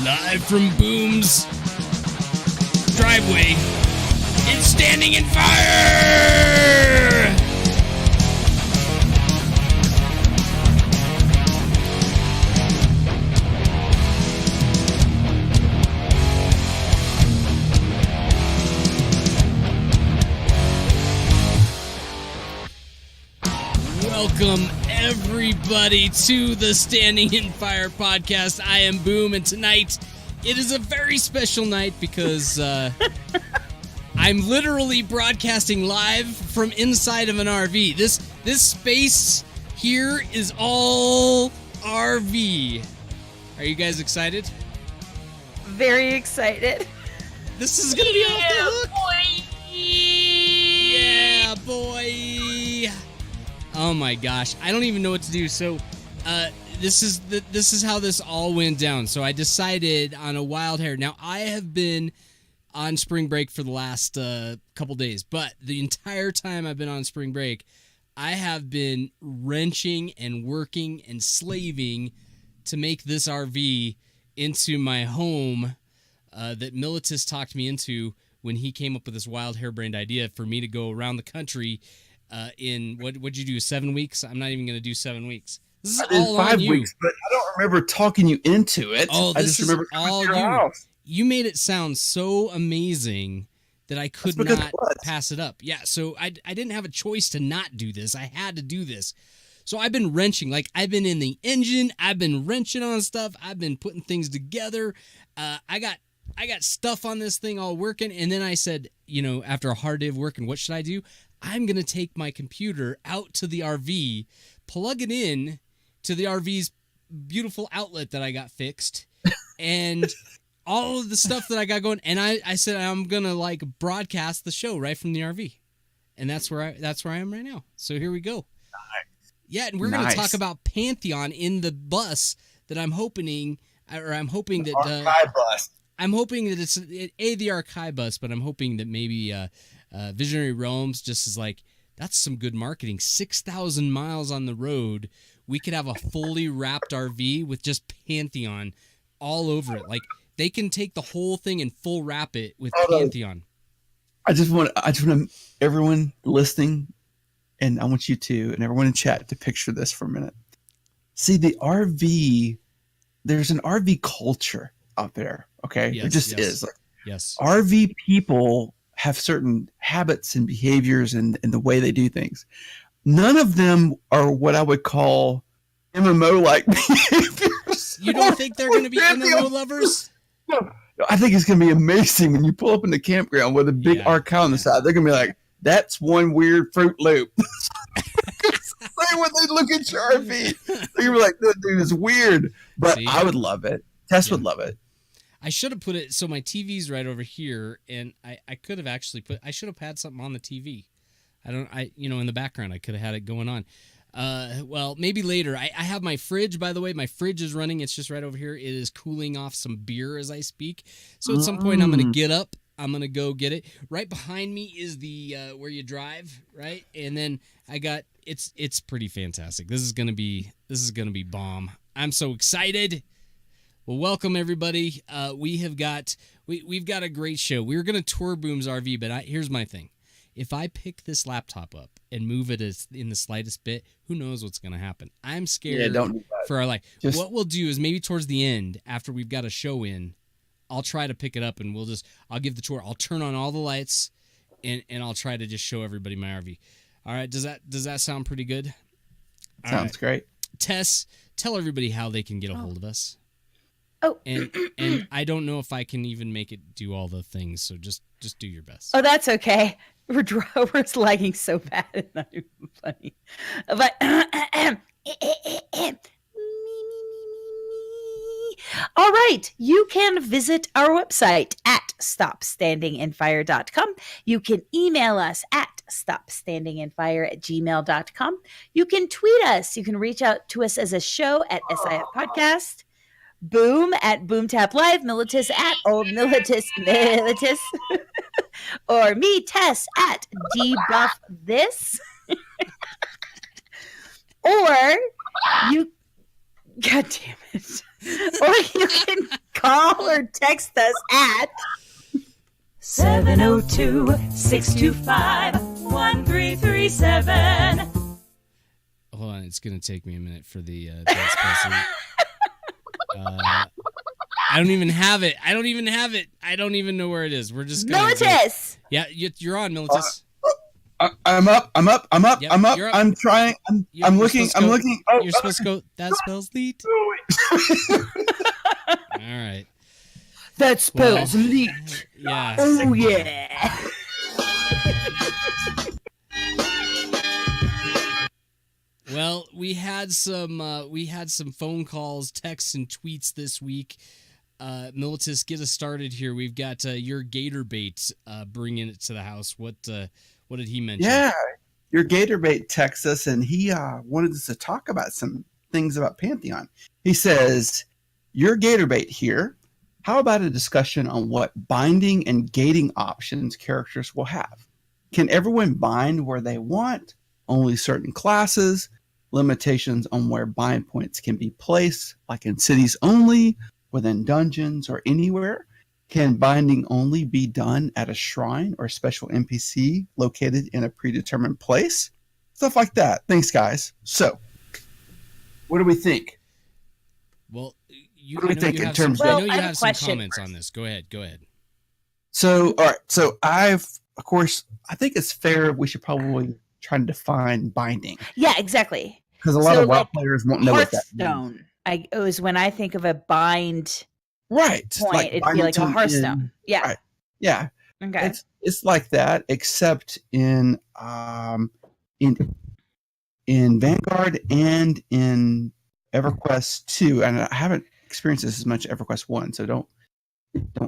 Live from Boom's driveway, it's Standing in Fire! Welcome, everybody, to the Standing in Fire podcast. I am Boom, and tonight it is a very special night because I'm literally broadcasting live from inside of an RV. This space here is all RV. Are you guys excited? Very excited. This is gonna be off the hook. Boy. Yeah, boy. Oh my gosh, I don't even know what to do. So, this is how this all went down. So I decided on a wild hair. Now I have been on spring break for the last couple days, but the entire time I've been on spring break, I have been wrenching and working and slaving to make this RV into my home that Militus talked me into when he came up with this wild harebrained idea for me to go around the country in what'd you do, 7 weeks? I'm not even going to do 7 weeks. This is all 5 on you. weeks, but I don't remember talking you into it. Oh, I this just is remember all your you. house. You made it sound so amazing that I could That's because not it was. pass it up. Yeah, so I didn't have a choice to not do this. I had to do this. So I've been wrenching. Like, I've been in the engine. I've been wrenching on stuff. I've been putting things together. I got stuff on this thing all working. And then I said, after a hard day of working, what should I do? I'm going to take my computer out to the RV, plug it in to the RV's beautiful outlet that I got fixed, and all of the stuff that I got going. And I said, I'm going to broadcast the show right from the RV. And that's where I am right now. So here we go. Nice. Yeah, and we're going to talk about Pantheon in the bus that I'm hoping that Archive bus. I'm hoping that it's the archive bus, but I'm hoping that maybe Visionary Realms just is like, that's some good marketing. 6,000 miles on the road, we could have a fully wrapped RV with just Pantheon all over it. Like, they can take the whole thing and full wrap it with Pantheon. I just want everyone listening, and I want you to, and everyone in chat, to picture this for a minute. See, the RV, there's an RV culture out there. Okay, Yes, it just yes. is. Yes. RV people have certain habits and behaviors and the way they do things. None of them are what I would call MMO-like behaviors. You don't think they're going to be MMO lovers? No, I think it's going to be amazing when you pull up in the campground with a big arcade on the side. They're going to be like, that's one weird Fruit Loop. Same when they look at your RV. They're going to be like, this dude is weird. But See? I would love it. Tess would love it. I should have put it, so my TV's right over here, and I could have actually I should have had something on the TV. In the background, I could have had it going on. Well, maybe later. I have my fridge, by the way. My fridge is running. It's just right over here. It is cooling off some beer as I speak. So at some point, I'm going to get up. I'm going to go get it. Right behind me is the where you drive, right? And then I got, it's pretty fantastic. This is going to be bomb. I'm so excited. Well, welcome everybody. We've got a great show. We were going to tour Boom's RV, but here's my thing. If I pick this laptop up and move it in the slightest bit, who knows what's going to happen? I'm scared don't do that. for our life. What we'll do is maybe towards the end, after we've got a show in, I'll try to pick it up and I'll give the tour. I'll turn on all the lights and I'll try to just show everybody my RV. All right. Does that sound pretty good? Sounds great. Tess, tell everybody how they can get a hold of us. Oh, And I don't know if I can even make it do all the things, so just do your best. oh, that's okay. We're lagging so bad. It's not even funny. But all right, you can visit our website at stopstandinginfire.com. You can email us at stopstandinginfire@gmail.com. You can tweet us. You can reach out to us as a show at SIF Podcast. Boom at BoomTap Live, Militus at Old Militus, or me, Tess, at Debuff This. Or you, God damn it. Or you can call or text us at 702-625-1337. Hold on, it's gonna take me a minute for the dance spells lead. I don't even have it. I don't even know where it is. We're just gonna Militus. Yeah, you're on, Militus. I'm up. Yep, I'm up. you're up. I'm trying. I'm looking. I'm looking. Oh, You're supposed to go. That spells lead. All right. That spells lead. Yeah. Oh yeah. Well, we had some phone calls, texts, and tweets this week. Militus, get us started here. We've got your gator bait bringing it to the house. What did he mention? Yeah, your gator bait texts us, and he wanted us to talk about some things about Pantheon. He says, "Your gator bait here. How about a discussion on what binding and gating options characters will have? Can everyone bind where they want? Only certain classes? Limitations on where bind points can be placed, like in cities only, within dungeons, or anywhere? Can binding only be done at a shrine or special NPC located in a predetermined place?" Stuff like that. Thanks, guys. So, what do we think? Well, What do we think in terms of- I know you I have have a some question comments first. on this. Go ahead. So, all right. So, of course, I think it's fair. We should probably try to define binding, Yeah, exactly. because a lot So, of WoW like, players won't know what that means. Hearthstone. It was when I think of a bind Right. point, it'd be like a binding to Hearthstone. Yeah. right. Yeah. Okay. It's like that, except in Vanguard and in EverQuest 2, and I haven't experienced this as much EverQuest 1, so don't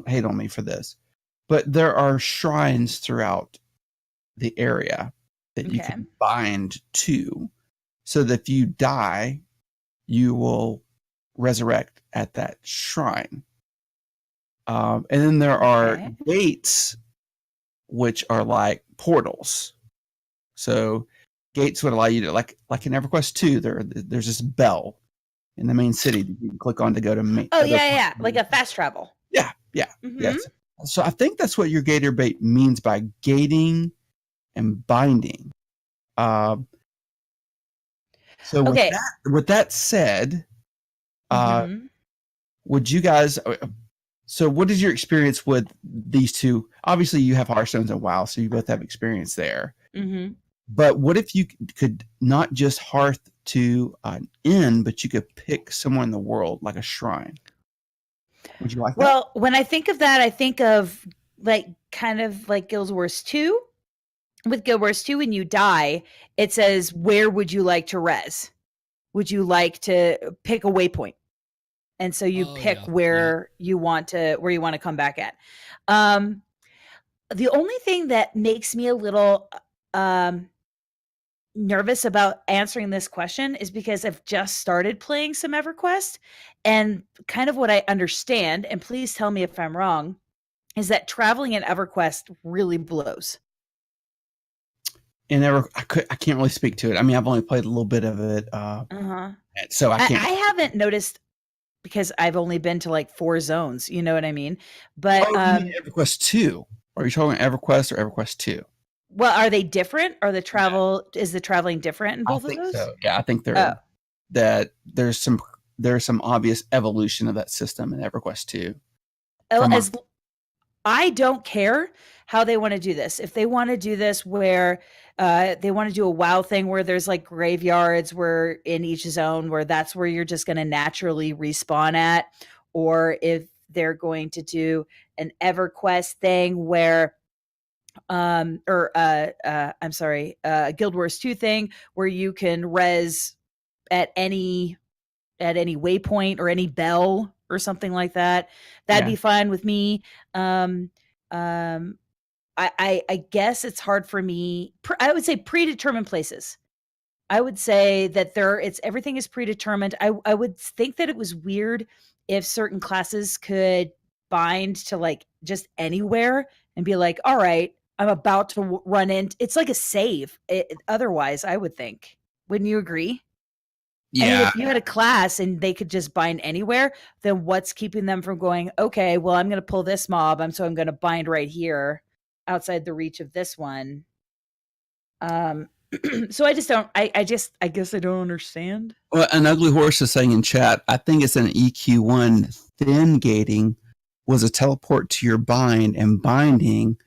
hate on me for this. But there are shrines throughout the area that you can bind to, so that if you die, you will resurrect at that shrine. And then there are gates, which are like portals. So gates would allow you to, like in EverQuest 2, there's this bell in the main city that you can click on to go to main. Oh yeah, like a fast travel. Yeah, Mhm. yes. So I think that's what your gator bait means by gating and binding. So with that said, Mhm. would you guys? So what is your experience with these two? Obviously, you have Hearthstones and WoW, so you both have experience there. Mhm. But what if you could not just hearth to an inn, but you could pick somewhere in the world, like a shrine? Would you like that? Well, when I think of that, I think of kind of like Guild Wars 2. With Guild Wars 2, when you die, it says, where would you like to res? Would you like to pick a waypoint? And so you pick where you want to come back at. The only thing that makes me a little nervous about answering this question is because I've just started playing some EverQuest, and kind of what I understand, and please tell me if I'm wrong, is that traveling in EverQuest really blows. And I can't really speak to it. I mean, I've only played a little bit of it, so I can't. I haven't noticed, because I've only been to like 4 zones. You know what I mean? But you mean EverQuest 2? Are you talking EverQuest or EverQuest 2? Well, are they different? Is the traveling different in both of those? So. Yeah, I think that there's some obvious evolution of that system in EverQuest 2. I don't care how they want to do this. If they want to do this where they want to do a WoW thing where there's like graveyards where in each zone where that's where you're just going to naturally respawn at, or if they're going to do an EverQuest thing where Guild Wars 2 thing where you can res at any waypoint or any bell or something like that. That'd be fine with me. I guess it's hard for me. I would say predetermined places. I would say that everything is predetermined. I would think that it was weird if certain classes could bind to like just anywhere and be like, all right, I'm about to run in. It's like a save. Otherwise, I would think. Wouldn't you agree? And if you had a class and they could just bind anywhere, then what's keeping them from going, okay, well, I'm going to pull this mob. So I'm going to bind right here outside the reach of this one. So I just don't, I guess I don't understand. Well, an ugly horse is saying in chat, I think it's an EQ1 thin gating was a teleport to your bind, and binding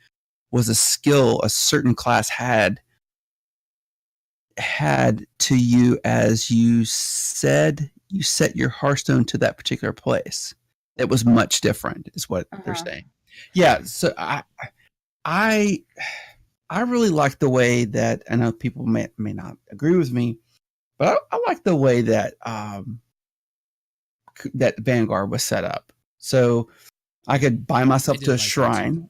was a skill a certain class had to you as you said you set your Hearthstone to that particular place. It was much different, is what they're saying. Yeah, so I really like the way that, I know people may not agree with me, but I like the way that that Vanguard was set up. So I could buy myself to a shrine,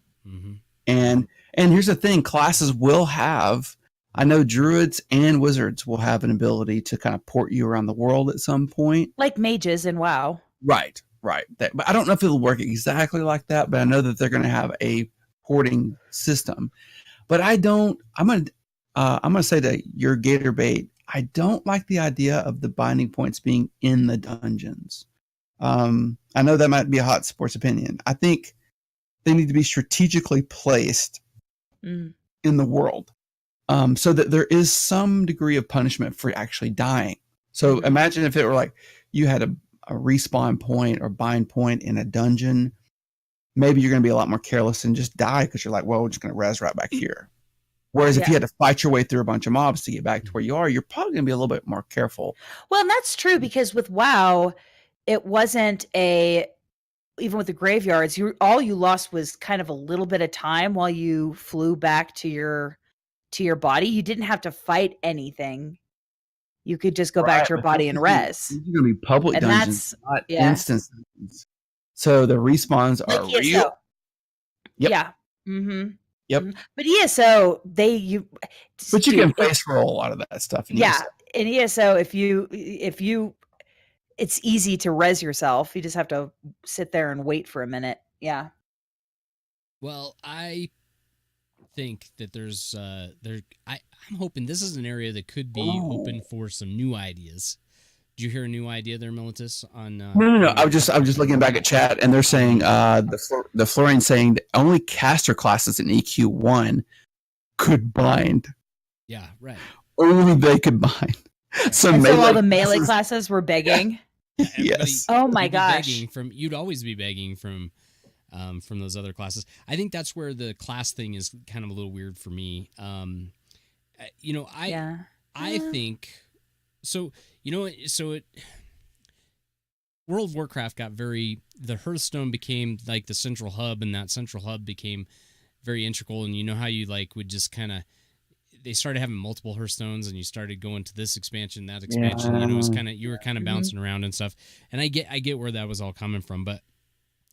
and here's the thing: classes will have. I know druids and wizards will have an ability to kind of port you around the world at some point, like mages in WoW. Right. But I don't know if it'll work exactly like that. But I know that they're going to have a porting system. But I'm gonna say to your Gator Bait, I don't like the idea of the binding points being in the dungeons. I know that might be a hot sports opinion. I think they need to be strategically placed in the world, so that there is some degree of punishment for actually dying. So imagine if it were like you had a respawn point or bind point in a dungeon. Maybe you're going to be a lot more careless and just die because you're like, well, we're just going to res right back here. Whereas if you had to fight your way through a bunch of mobs to get back to where you are, you're probably going to be a little bit more careful. Well, and that's true because with WoW, it wasn't even with the graveyards, all you lost was kind of a little bit of time while you flew back to your body. You didn't have to fight anything. You could just go back to your body and res. These are going to be public dungeons, not instance dungeons. So the respawns are real. Yep. Yeah. Yep. But ESO, But you can face roll a lot of that stuff. In ESO, if you, it's easy to res yourself. You just have to sit there and wait for a minute. Yeah. Well, I think that there's I'm hoping this is an area that could be open for some new ideas. Did you hear a new idea there, Militus? On No. I was just looking back at chat, and they're saying the Florian saying that only caster classes in EQ1 could bind. Yeah, right. Only they could bind. So all the melee classes were begging. Yes. Oh my gosh. You'd always be begging from those other classes. I think that's where the class thing is kind of a little weird for me. I think so. World of Warcraft got the Hearthstone became like the central hub, and that central hub became very integral. And you know how you would just kind of, they started having multiple Hearthstones, and you started going to this expansion, that expansion. Yeah. It was you were kind of bouncing around and stuff. And I get where that was all coming from, but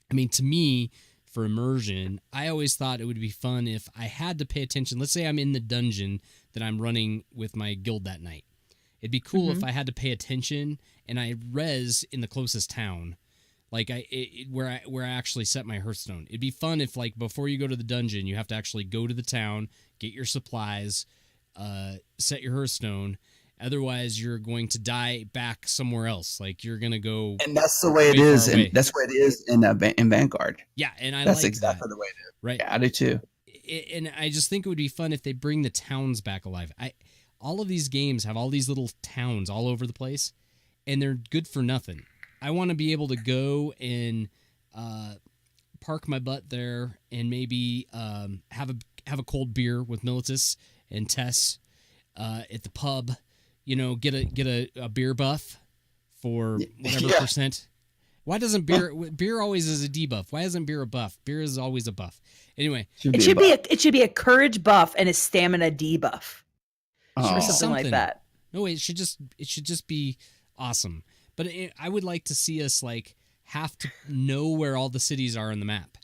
I mean, to me, for immersion, I always thought it would be fun if I had to pay attention. Let's say I'm in the dungeon that I'm running with my guild that night. It'd be cool if I had to pay attention and I res in the closest town, where I actually set my Hearthstone. It'd be fun if before you go to the dungeon, you have to actually go to the town, get your supplies, set your Hearthstone. Otherwise, you're going to die back somewhere else. You're gonna go, and that's the way it is, and that's the way it is in Vanguard. Yeah, and that's exactly the way it is. Right? Yeah, I do too. And I just think it would be fun if they bring the towns back alive. All of these games have all these little towns all over the place, and they're good for nothing. I want to be able to go and park my butt there, and maybe have a cold beer with Militus and Tess at the pub. Get a beer buff for whatever percent. Why doesn't beer always is a debuff? Why isn't beer a buff? Beer is always a buff. Anyway, it should be a courage buff and a stamina debuff. Or something like that. No, it should just be awesome. But I would like to see us have to know where all the cities are on the map,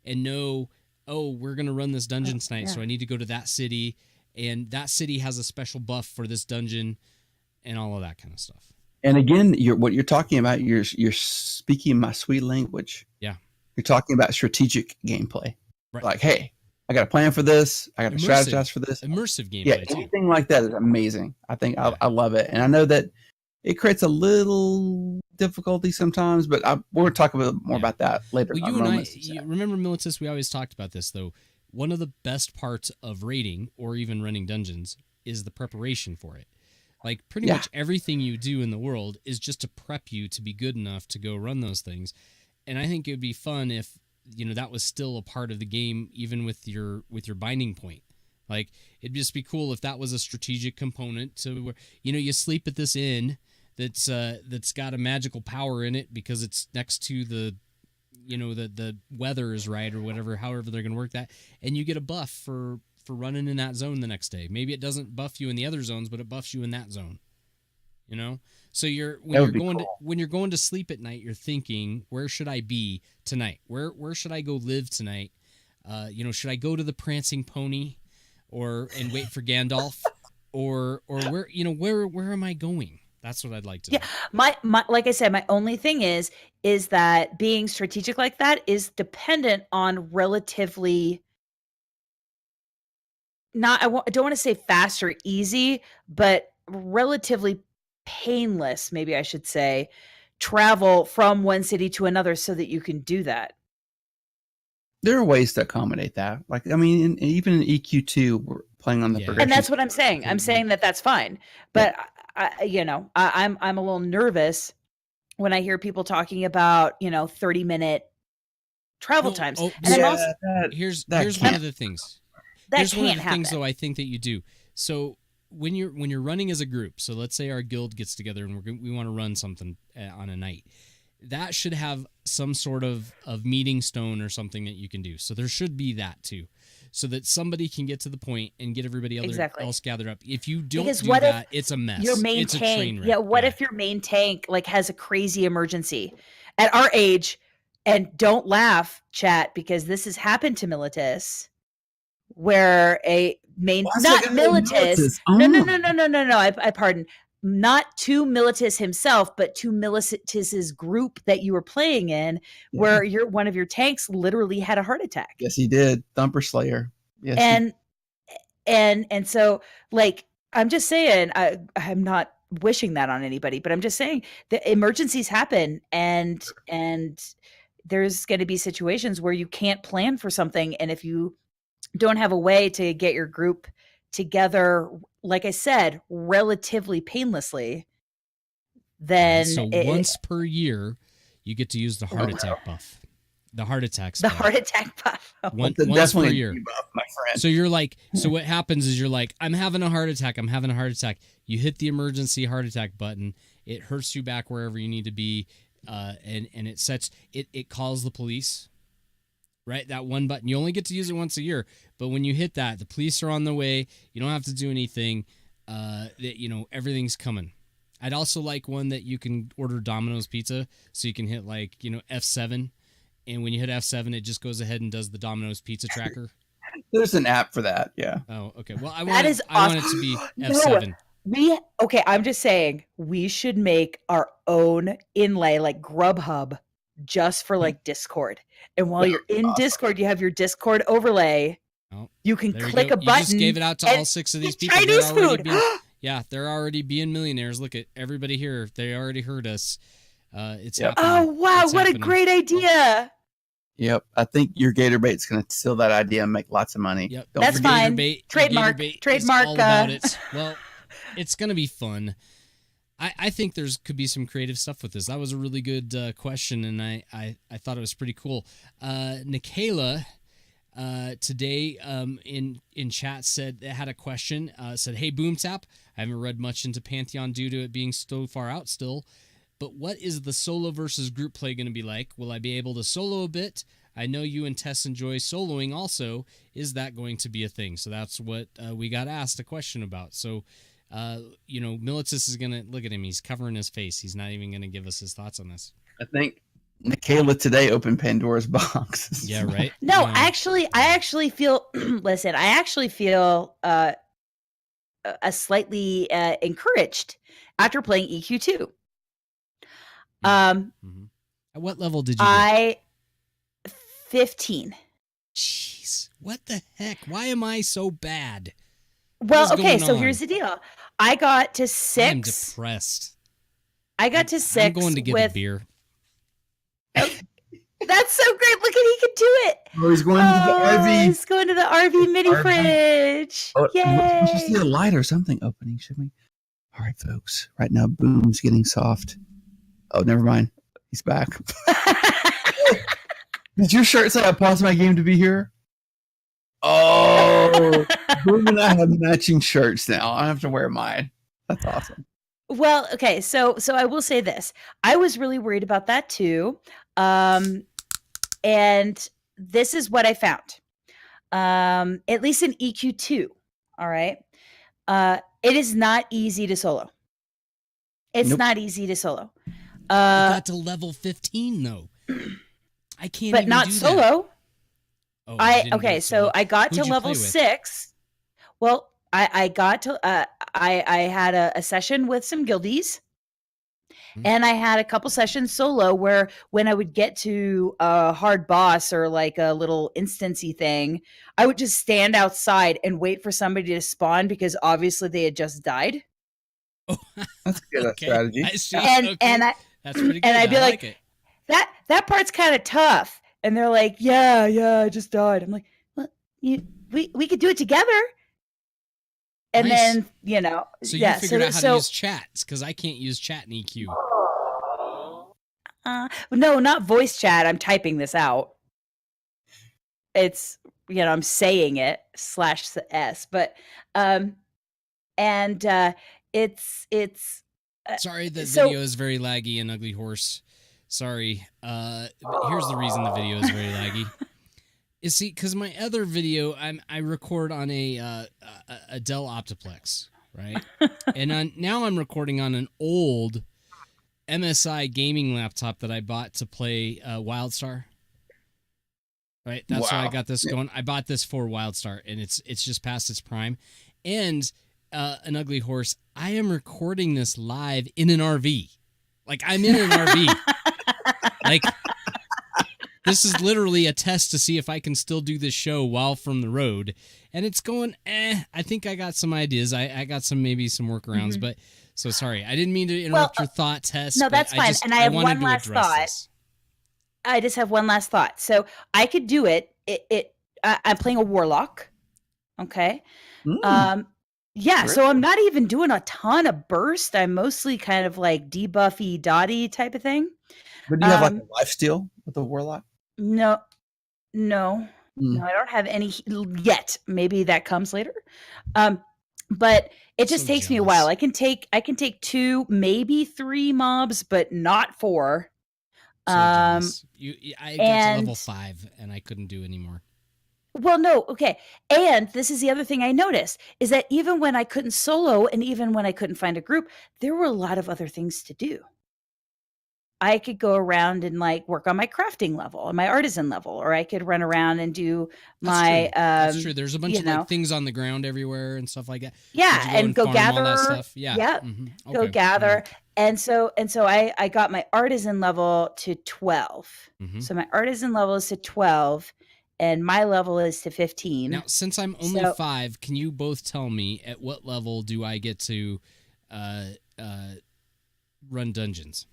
and know, we're gonna run this dungeon tonight, so I need to go to that city, and that city has a special buff for this dungeon, and all of that kind of stuff. And again, what you're talking about, you're speaking my sweet language. Yeah, you're talking about strategic gameplay. Right. Hey, I got a plan for this. I got to strategize for this. Immersive gameplay. Yeah, anything like that is amazing. I think I love it, and I know that it creates a little difficulty sometimes, but we're going to talk a bit more about that later. Well, you and I, you remember, Militus, we always talked about this, though. One of the best parts of raiding or even running dungeons is the preparation for it. Like, pretty much everything you do in the world is just to prep you to be good enough to go run those things. And I think it would be fun if, that was still a part of the game, even with your binding point. Like, it'd just be cool if that was a strategic component to where, you sleep at this inn that's got a magical power in it because it's next to the weather is right or whatever, however they're going to work that. And you get a buff for running in that zone the next day. Maybe it doesn't buff you in the other zones, but it buffs you in that zone. So when you're going to sleep at night, you're thinking, where should I be tonight? Where should I go live tonight? Should I go to the Prancing Pony and wait for Gandalf or where am I going? That's what I'd like to know. My like I said, my only thing is that being strategic like that is dependent on relatively I don't want to say fast or easy, but relatively painless, maybe I should say, travel from one city to another so that you can do that. There are ways to accommodate that. Like, I mean, even in EQ2, we're playing on the progression. And that's what I'm saying. I'm saying that that's fine. But, I'm a little nervous when I hear people talking about, 30-minute travel times. Here's one of the things. Here's one of the things, though, I think that you do. So when you're running as a group, so let's say our guild gets together and we want to run something on a night, that should have some sort of meeting stone or something that you can do. So there should be that too, so that somebody can get to the point and get everybody else gathered up. If you don't that, it's a mess. Your main tank, a train wreck. What if your main tank has a crazy emergency at our age? And don't laugh, chat, because this has happened to Militus, where a main Militus. No. I pardon. Not to Militus himself, but to Militus's group that you were playing in, where one of your tanks literally had a heart attack. Yes, he did. Thumper Slayer. Yes, and so, I'm just saying, I'm not wishing that on anybody, but I'm just saying that emergencies happen, and there's going to be situations where you can't plan for something, and if you don't have a way to get your group together, like I said, relatively painlessly, then once per year you get to use the heart attack buff. The heart attack spell. The heart attack buff. Once per year. Buff, my friend. So you're so what happens is you're like, I'm having a heart attack. You hit the emergency heart attack button. It hurts you back wherever you need to be. And it calls the police. Right, that one button. You only get to use it once a year, but when you hit that, the police are on the way. You don't have to do anything. Everything's coming. I'd also like one that you can order Domino's pizza, so you can hit F7, and when you hit F7, it just goes ahead and does the Domino's pizza tracker. There's an app for that. Yeah. Oh, okay. Well, I want it to be F7. I'm just saying we should make our own inlay like Grubhub just for Discord. And while you're in Discord, you have your Discord overlay. Oh, you can click a button. You just gave it out to all 6 of these people. Chinese food. They're already being millionaires. Look at everybody here. They already heard us. It's happening. Oh, wow. What a great idea. Yep. I think your Gator Bait's going to steal that idea and make lots of money. Yep. That's fine. Trademark. All about it. Well, it's going to be fun. I think could be some creative stuff with this. That was a really good question, and I thought it was pretty cool. Nikayla today in chat had a question. Said, "Hey Boomtap, I haven't read much into Pantheon due to it being so far out still, but what is the solo versus group play going to be like? Will I be able to solo a bit? I know you and Tess enjoy soloing also. Is that going to be a thing?" So that's what we got asked a question about. So. Militus is going to look at him. He's covering his face. He's not even going to give us his thoughts on this. I think Nikayla today opened Pandora's box. Yeah, right. No, I actually feel, listen, I actually feel a slightly encouraged after playing EQ2. At what level did you get? 15. Jeez, what the heck? Why am I so bad? Well, okay, so here's the deal. I got to 6. I'm depressed. I got to 6 I'm going to get a beer. That's so great. Look at, he can do it. Oh, he's going to the RV. He's going to the RV mini fridge. Oh, Yay. we should see a light or something opening, should we? All right, folks. Right now, Boom's getting soft. Oh, never mind. He's back. Did your shirt say I paused my game to be here? Oh, Boom and I have matching shirts now. I have to wear mine. That's awesome. Well, okay, so I will say this. I was really worried about that too. And this is what I found. At least in EQ2, all right? It is not easy to solo. It's not easy to solo. I got to level 15 though. I can't but even not do solo. That. Oh, Okay, so I got to level 6. Well, I got to I had a session with some guildies, and I had a couple sessions solo where when I would get to a hard boss or like a little instancey thing, I would just stand outside and wait for somebody to spawn because obviously they had just died. Oh, that's a good strategy. I see. And that's pretty good. And I'd be like it. that part's kind of tough. And they're like, yeah, I just died. I'm like, well, we could do it together. And nice. then, So you figured out how to use chats, because I can't use chat in EQ. No, not voice chat. I'm typing this out. It's, I'm saying it /s, but, it's. Sorry, the video is very laggy and Ugly Horse. Sorry. But here's the reason the video is very laggy. You see, because my other video, I record on a Dell Optiplex, right? And now I'm recording on an old MSI gaming laptop that I bought to play WildStar. Right, that's why I got this going. I bought this for WildStar, and it's just past its prime. And an Ugly Horse, I am recording this live in an RV. Like, I'm in an RV. Like, this is literally a test to see if I can still do this show while from the road. And it's going, I think I got some ideas. I got maybe some workarounds, but so sorry. I didn't mean to interrupt your thought, Tess. No, that's fine. And I have one last thought. I just have one last thought. So I could do it. I'm playing a warlock. Okay. Yeah, so I'm not even doing a ton of burst. I'm mostly kind of like debuffy, dotty type of thing. But do you have like a lifesteal with the warlock? No, I don't have any yet. Maybe that comes later. But it just takes me a while. I can take 2, maybe 3 mobs, but not 4. I got to level 5 and I couldn't do anymore. Well, no, okay. And this is the other thing I noticed, is that even when I couldn't solo and even when I couldn't find a group, there were a lot of other things to do. I could go around and like work on my crafting level, on my artisan level, or I could run around and do my That's true. There's a bunch of like things on the ground everywhere and stuff like that. Yeah, and go gather all that stuff. Yeah. Yep. Okay. Go gather. And so I got my artisan level to 12. So my artisan level is to 12. And my level is to 15. Now, since I'm only 5, can you both tell me at what level do I get to run dungeons?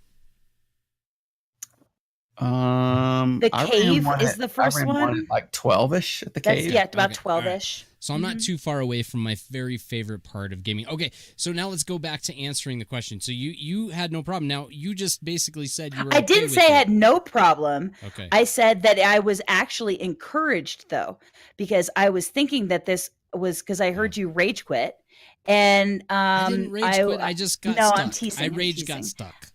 The cave is the first one. Like 12-ish at the cave. Yeah, about 12-ish. Right. So I'm not too far away from my very favorite part of gaming. Okay, so now let's go back to answering the question. So you had no problem. Now, you just basically said you were I didn't say I had no problem. Okay. I said that I was actually encouraged, though, because I was thinking that this was because I heard you rage quit. And I didn't rage quit. I just got stuck. I'm teasing. Got stuck.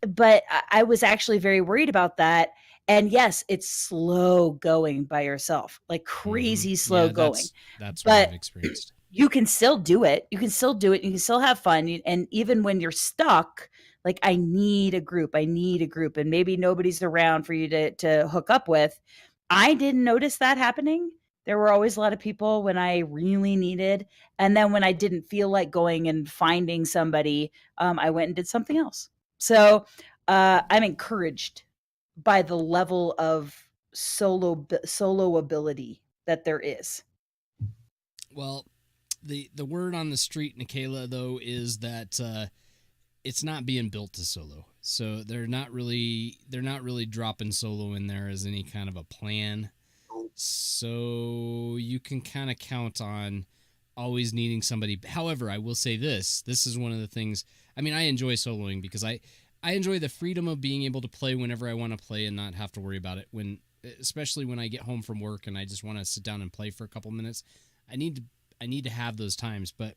But I was actually very worried about that. And yes, it's slow going by yourself, like crazy slow going. That's what I've experienced. You can still do it. You can still do it. You can still have fun. And even when you're stuck, like I need a group. And maybe nobody's around for you to hook up with. I didn't notice that happening. There were always a lot of people when I really needed. And then when I didn't feel like going and finding somebody, I went and did something else. So I'm encouraged by the level of solo ability that there is. Well, the word on the street, Nikayla, though, is that it's not being built to solo. So they're not really dropping solo in there as any kind of a plan. So you can kind of count on always needing somebody. However, I will say this is one of the things. I mean, I enjoy soloing because I enjoy the freedom of being able to play whenever I want to play and not have to worry about it, especially when I get home from work and I just want to sit down and play for a couple minutes. I need to have those times. But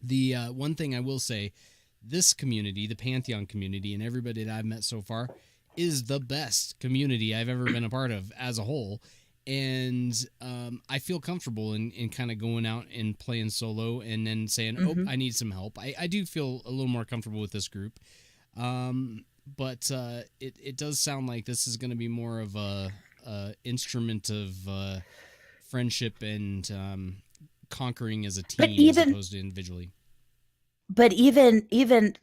the one thing I will say, this community, the Pantheon community, and everybody that I've met so far is the best community I've ever been a part of as a whole. And I feel comfortable in kind of going out and playing solo and then saying, oh, I need some help. I do feel a little more comfortable with this group. But it does sound like this is going to be more of a instrument of friendship and conquering as a team as opposed to individually. But even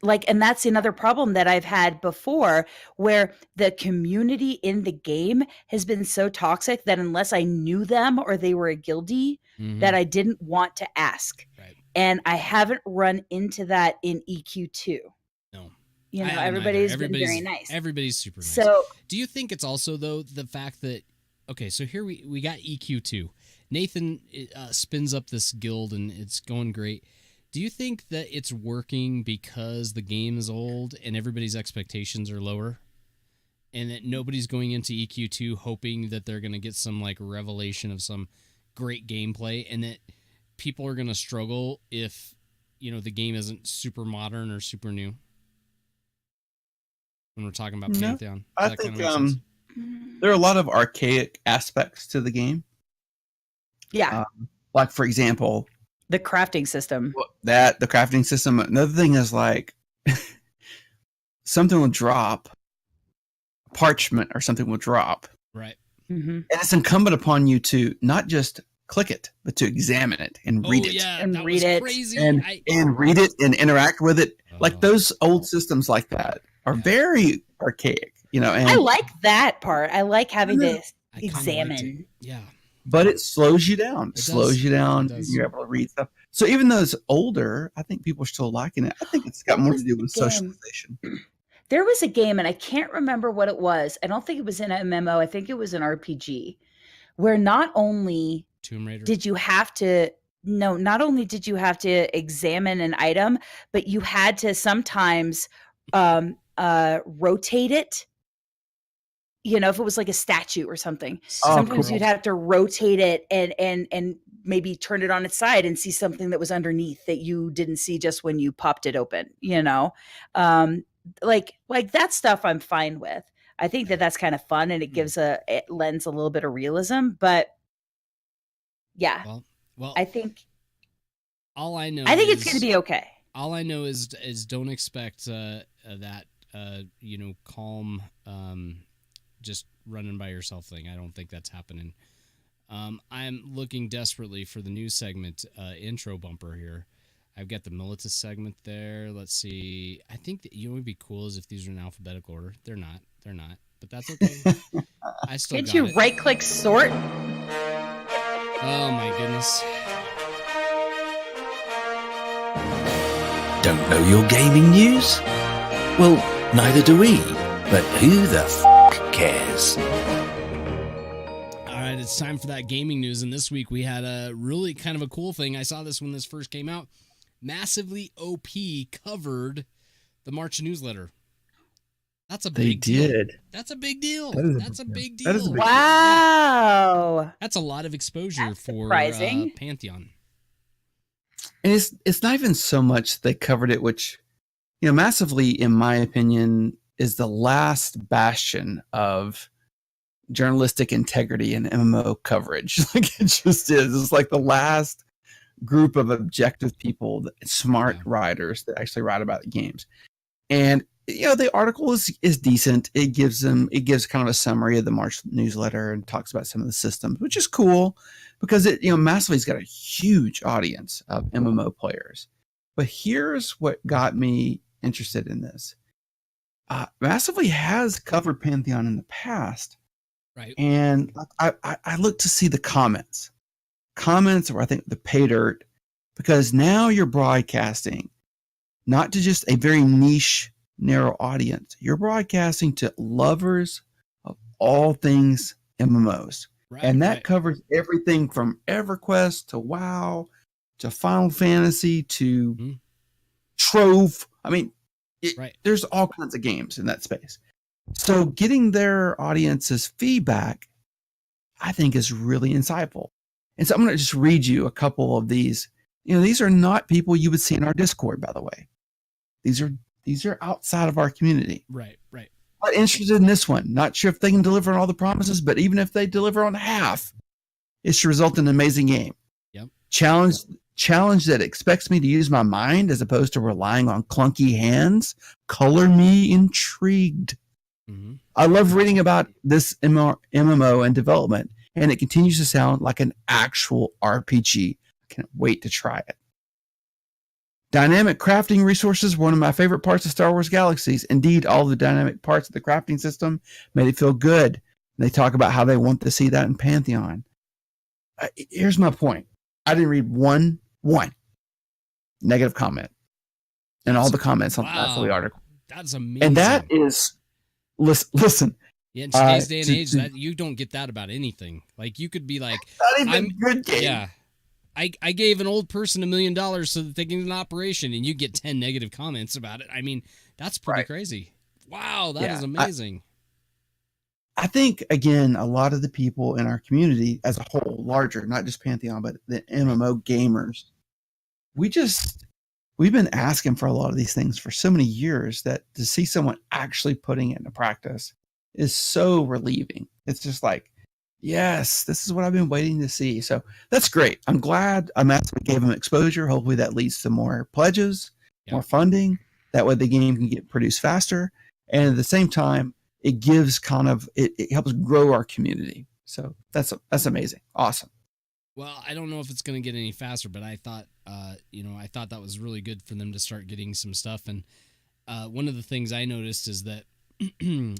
like, and that's another problem that I've had before, where the community in the game has been so toxic that unless I knew them or they were a guildie, that I didn't want to ask. Right. And I haven't run into that in EQ2. No. You know, everybody's been very nice. Everybody's super nice. So, do you think it's also, though, the fact that, okay, so here we got EQ2. Nathan spins up this guild and it's going great. Do you think that it's working because the game is old and everybody's expectations are lower? And that nobody's going into EQ2 hoping that they're going to get some like revelation of some great gameplay, and that people are going to struggle if, you know, the game isn't super modern or super new? When we're talking about Pantheon. I think there are a lot of archaic aspects to the game. Yeah. Like, for example, the crafting system. The crafting system. Another thing is like something will drop, parchment or something will drop. Right. And it's incumbent upon you to not just click it, but to examine it and read it. Yeah, and read it. Crazy. And read it and interact with it. Like those old systems like that are very archaic, you know. And I like that part. I like having to examine. Yeah. But it slows you down. It slows you down. You're able to read stuff. So even though it's older, I think people are still liking it. I think it's got more to do with socialization. There was a game, and I can't remember what it was. I don't think it was an MMO. I think it was an RPG, where not only Tomb Raider. not only did you have to examine an item, but you had to sometimes rotate it. You know, if it was like a statue or something, sometimes you'd have to rotate it and maybe turn it on its side and see something that was underneath that you didn't see just when you popped it open, you know? Like that stuff I'm fine with. I think that that's kind of fun, and it lends a little bit of realism, but yeah. Well, I think it's going to be okay. All I know is don't expect that calm just running by yourself thing. I don't think that's happening. I'm looking desperately for the news segment intro bumper here. I've got the Militus segment there. Let's see. I think that, what would be cool is if these are in alphabetical order. They're not, but that's okay. I still Can't you right click sort? Oh my goodness. Don't know your gaming news? Well, neither do we. But who the cares? All right, it's time for that gaming news. And this week we had a really kind of a cool thing. I saw this when this first came out. Massively OP covered the March newsletter. That's a big deal. That's a big deal. That's a big deal. Wow. That's a lot of exposure for Pantheon. And it's not even so much they covered it, which, you know, Massively, in my opinion, is the last bastion of journalistic integrity and MMO coverage. Like, it just is. It's like the last group of objective people, smart writers that actually write about the games. And, you know, the article is decent. It gives kind of a summary of the March newsletter and talks about some of the systems, which is cool because Massively's got a huge audience of MMO players. But here's what got me interested in this. Massively has covered Pantheon in the past, right? And I look to see the comments, or I think the pay dirt, because now you're broadcasting not to just a very niche, narrow audience. You're broadcasting to lovers of all things MMOs. Right, and that right. covers everything from EverQuest to WoW to Final Fantasy to Trove. I mean, there's all kinds of games in that space. So getting their audience's feedback, I think, is really insightful. And so I'm going to just read you a couple of these. These are not people you would see in our Discord, by the way. These are outside of our community. Right. Not interested in this one. Not sure if they can deliver on all the promises, but even if they deliver on half, it should result in an amazing game. Yep. Challenge that expects me to use my mind as opposed to relying on clunky hands. Color me intrigued. Mm-hmm. I love reading about this MMO and development, and it continues to sound like an actual RPG. I can't wait to try it. Dynamic crafting resources were one of my favorite parts of Star Wars Galaxies. Indeed, all the dynamic parts of the crafting system made it feel good. And they talk about how they want to see that in Pantheon. Here's my point. I didn't read one negative comment in all the comments on the article. That's amazing. And that is, listen. Yeah, in today's day and age, you don't get that about anything. Like, you could be like, not even a good game. Yeah. I gave an old person $1 million so that they can get an operation, and you get 10 negative comments about it. I mean, that's pretty crazy. Wow, that is amazing. I think, again, a lot of the people in our community as a whole, larger, not just Pantheon, but the MMO gamers, we've been asking for a lot of these things for so many years that to see someone actually putting it into practice is so relieving. It's just like, yes, this is what I've been waiting to see. So that's great. I'm glad we gave them exposure. Hopefully that leads to more pledges, more funding. That way the game can get produced faster. And at the same time, it gives it helps grow our community. So that's amazing. Awesome. Well, I don't know if it's going to get any faster, but I thought, I thought that was really good for them to start getting some stuff. And one of the things I noticed is that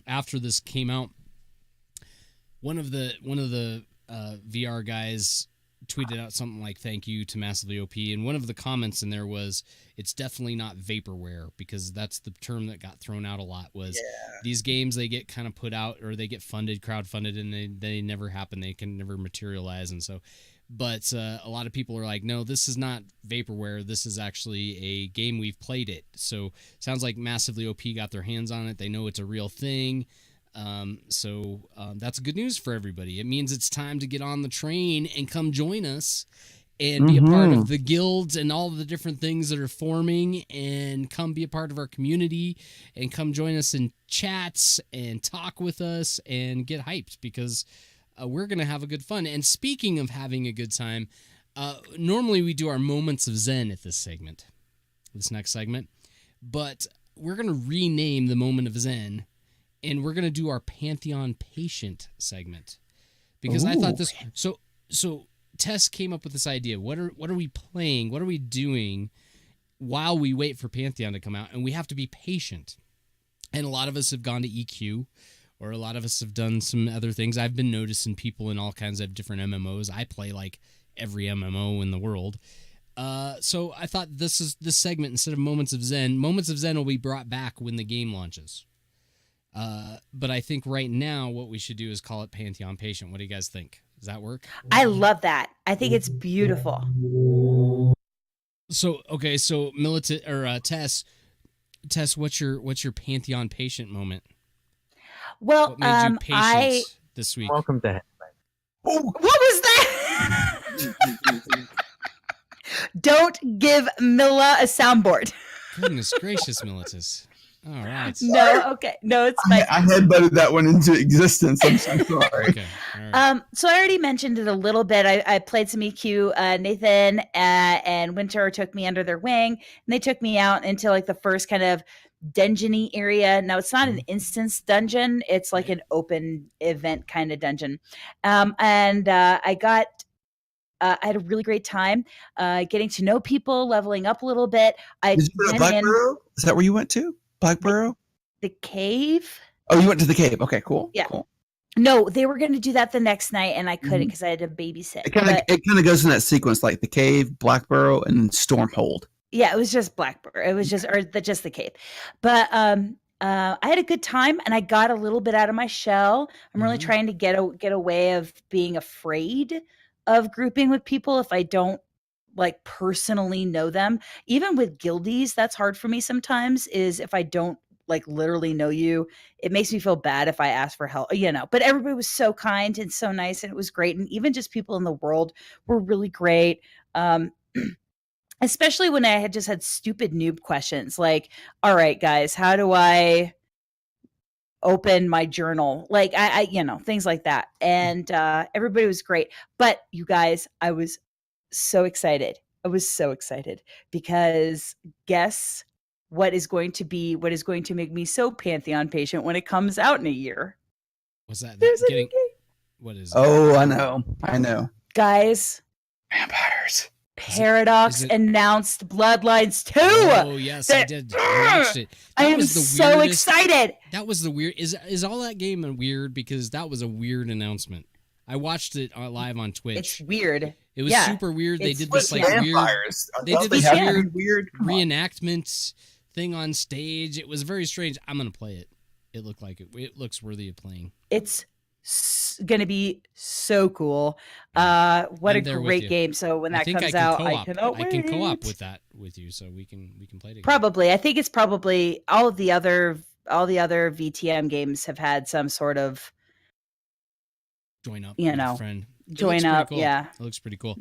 after this came out, one of the VR guys tweeted out something like "Thank you to Massively OP," and one of the comments in there was, "It's definitely not vaporware," because that's the term that got thrown out a lot. Was these games, they get kind of put out or they get crowdfunded, and they never happen. They can never materialize, and so. But a lot of people are like, no, this is not vaporware. This is actually a game. We've played it. So sounds like Massively OP got their hands on it. They know it's a real thing. So that's good news for everybody. It means it's time to get on the train and come join us and be a part of the guilds and all the different things that are forming, and come be a part of our community and come join us in chats and talk with us and get hyped, because we're going to have a good fun. And speaking of having a good time, normally we do our moments of Zen at this next segment, but we're going to rename the moment of Zen, and we're going to do our Pantheon Patient segment, because I thought this. So Tess came up with this idea. What are we playing? What are we doing while we wait for Pantheon to come out? And we have to be patient. And a lot of us have gone to EQ, or a lot of us have done some other things. I've been noticing people in all kinds of different MMOs. I play like every MMO in the world. So I thought this segment, instead of Moments of Zen will be brought back when the game launches. But I think right now what we should do is call it Pantheon Patient. What do you guys think? Does that work? I love that. I think it's beautiful. So Militant or Tess, what's your Pantheon Patient moment? Well, what made you patient this week? Welcome to What was that? Don't give Mila a soundboard. Goodness gracious, Militus. All right. No, okay. No, it's fine. I headbutted that one into existence. I'm so sorry. Okay. All right. So I already mentioned it a little bit. I played some EQ. Nathan and Winter took me under their wing, and they took me out into like the first kind of dungeony area. Now it's not an instance dungeon; it's like an open event kind of dungeon. I had a really great time getting to know people, leveling up a little bit. Did you go to Black Burrow? Is that where you went to? Black Burrow? The cave. Oh, you went to the cave. Okay, cool. Yeah. Cool. No, they were going to do that the next night, and I couldn't because I had to babysit. It kind of goes in that sequence, like the cave, Black Burrow, and then Stormhold. Yeah, it was just Blackbird. It was just just the cape. But I had a good time and I got a little bit out of my shell. I'm really trying to get away of being afraid of grouping with people if I don't like personally know them. Even with guildies, that's hard for me sometimes, is if I don't like literally know you, it makes me feel bad if I ask for help, But everybody was so kind and so nice and it was great. And even just people in the world were really great. Especially when I had just had stupid noob questions like, all right, guys, how do I open my journal? Like I things like that. And everybody was great. But you guys, I was so excited. I was so excited because guess what is going to make me so Pantheon patient when it comes out in a year? What's that? There's a new game. What is it? Oh, I know. Guys. Vampires. Paradox announced Bloodlines 2. Oh, yes, I did. I watched it. I am so excited. That was the weird. Is all that game weird? Because that was a weird announcement. I watched it live on Twitch. It's weird. It was super weird. They did this like vampires. They did this weird reenactment thing on stage. It was very strange. I'm gonna play it. It looked like it. It looks worthy of playing. It's gonna be so cool. What a great game. So when that comes out, I cannot wait. I can co-op with you, so we can play together. Probably. I think it's probably all the other VTM games have had some sort of join up, friend. Join up, cool. Yeah. It looks pretty cool.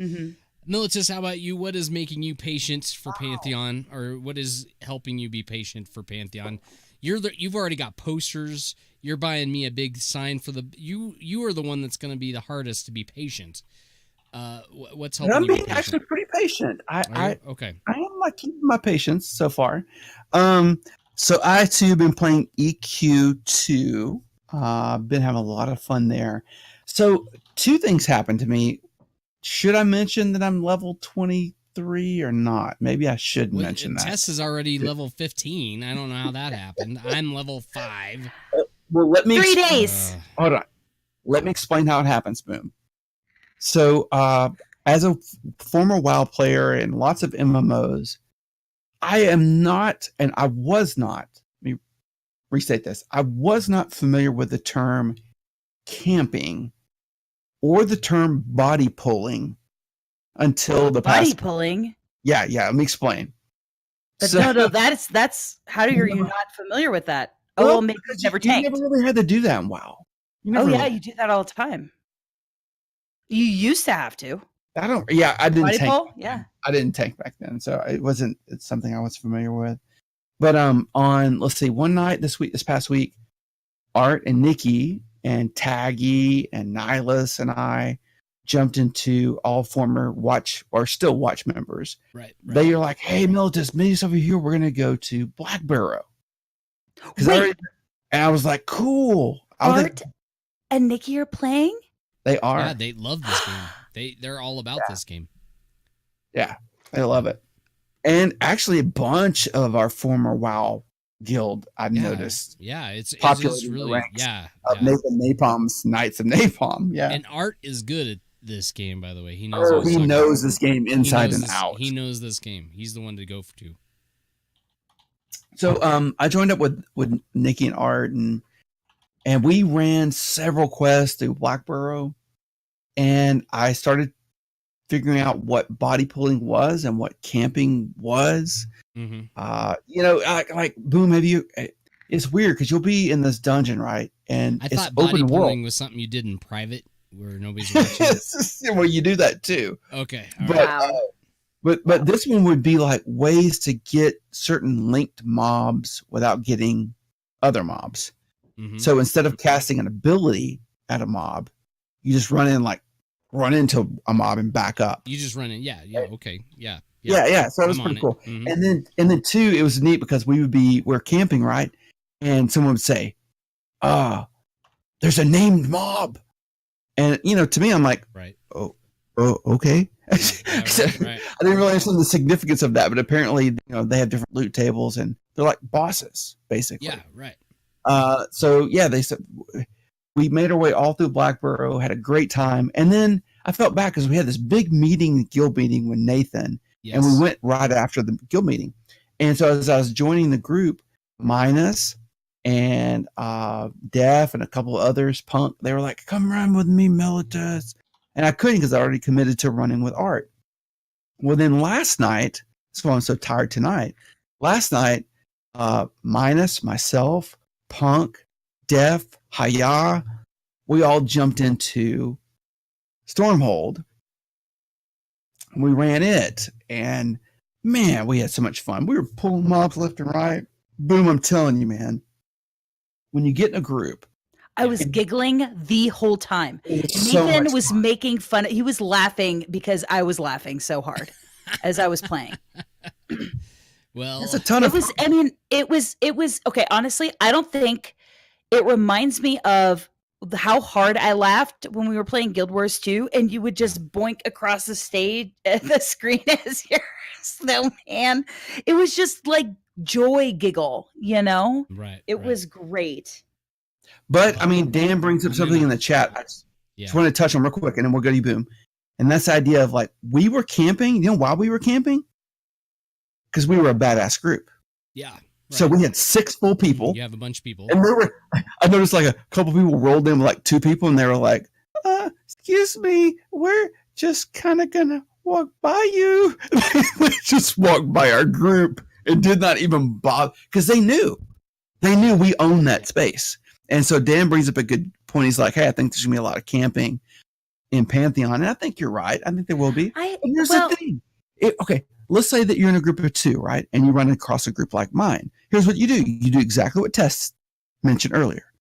Militus, how about you? What is making you patient for Pantheon, or what is helping you be patient for Pantheon? You've already got posters. You're buying me a big sign for you are the one that's going to be the hardest to be patient. What's helping you be patient? I'm being actually pretty patient. Okay. I am like keeping my patience so far. So I too have been playing EQ2. Been having a lot of fun there. So 2 things happened to me. Should I mention that I'm level 23 or not? Maybe I should mention that. Tess is already level 15. I don't know how that happened. I'm level 5. Well, let me 3 days. Hold on. Let me explain how it happens, Boom. So, as a former WoW player in lots of MMOs, I am not, and I was not. Let me restate this. I was not familiar with the term camping or the term body pulling until the past. Body pulling? Yeah. Let me explain. But no, that's how are you not familiar with that? Well, maybe you've never tanked. You never really had to do that in WoW. You do that all the time. You used to have to. I didn't body tank. Pull? Yeah. I didn't tank back then, so it's something I was familiar with. But on let's see, one night this past week, Art and Nikki and Taggy and Nihilus and I jumped into all former Watch or still Watch members. Right. They are like, "Hey, Militus, meet us over here. We're gonna go to Black Barrow." And I was like, "Cool." Art and Nikki are playing. They are. Yeah, they love this game. They're all about this game. Yeah, they love it. And actually, a bunch of our former WoW guild, I've noticed. Yeah, it's populating really the ranks of Nathan Napalm's Knights of Napalm. Yeah, and Art is good at this game. By the way, he knows. He knows this game inside and out. He knows this game. He's the one to go to. So, I joined up with Nikki and Art, and we ran several quests through Blackborough, and I started figuring out what body pulling was and what camping was. Like Boom, have you? It's weird because you'll be in this dungeon, right? And I thought open body world. pulling was something you did in private where nobody's watching. Well, you do that too. Okay, but this one would be like ways to get certain linked mobs without getting other mobs. So instead of casting an ability at a mob, you just run into a mob and back up. You just run in. Yeah. Okay. Yeah. So it was pretty cool. And then 2, it was neat because we're camping, right? And someone would say, there's a named mob. And, to me, I'm like, right. Oh, okay. Right. I didn't really understand the significance of that, but apparently, they have different loot tables and they're like bosses, basically. Yeah, right. They said we made our way all through Blackborough, had a great time. And then I felt bad because we had this big guild meeting with Nathan, Yes. And we went right after the guild meeting. And so as I was joining the group, Minus and Def and a couple of others, Punk, they were like, come run with me, Militus. And I couldn't because I already committed to running with Art. Well, then last night, that's why I'm so tired tonight. Last night, Minus, myself, Punk, Def, Haya, we all jumped into Stormhold. We ran it, and man, we had so much fun. We were pulling mobs left and right. Boom, I'm telling you, man. When you get in a group, I was giggling the whole time. so Nathan was fun. making fun. He was laughing because I was laughing so hard as I was playing. Well, It's a ton of fun. I mean, it was okay. Honestly, I don't think it reminds me of how hard I laughed when we were playing Guild Wars 2, and you would just boink across the stage at the screen as your snowman. It was just like joy giggle, you know? right. It right. was great. But I mean, Dan brings up I'm something in in the it. chat. I just Yeah. want to touch on real quick, and then we'll go to boom. And that's the idea of like we were camping. You know why we were camping? Because we were a badass group. Yeah. Right. So we had 6 full people. You have a bunch of people. And I noticed like a couple people rolled in with like 2 people, and they were like, excuse me, we're just kind of gonna walk by you. They just walked by our group and did not even bother because they knew we own that space. And so Dan brings up a good point. He's like, hey, I think there's gonna be a lot of camping in Pantheon. And I think you're right. I think there will be. And here's the thing. Okay, let's say that you're in a group of 2, right? And you run across a group like mine. Here's what you do. You do exactly what Tess mentioned earlier.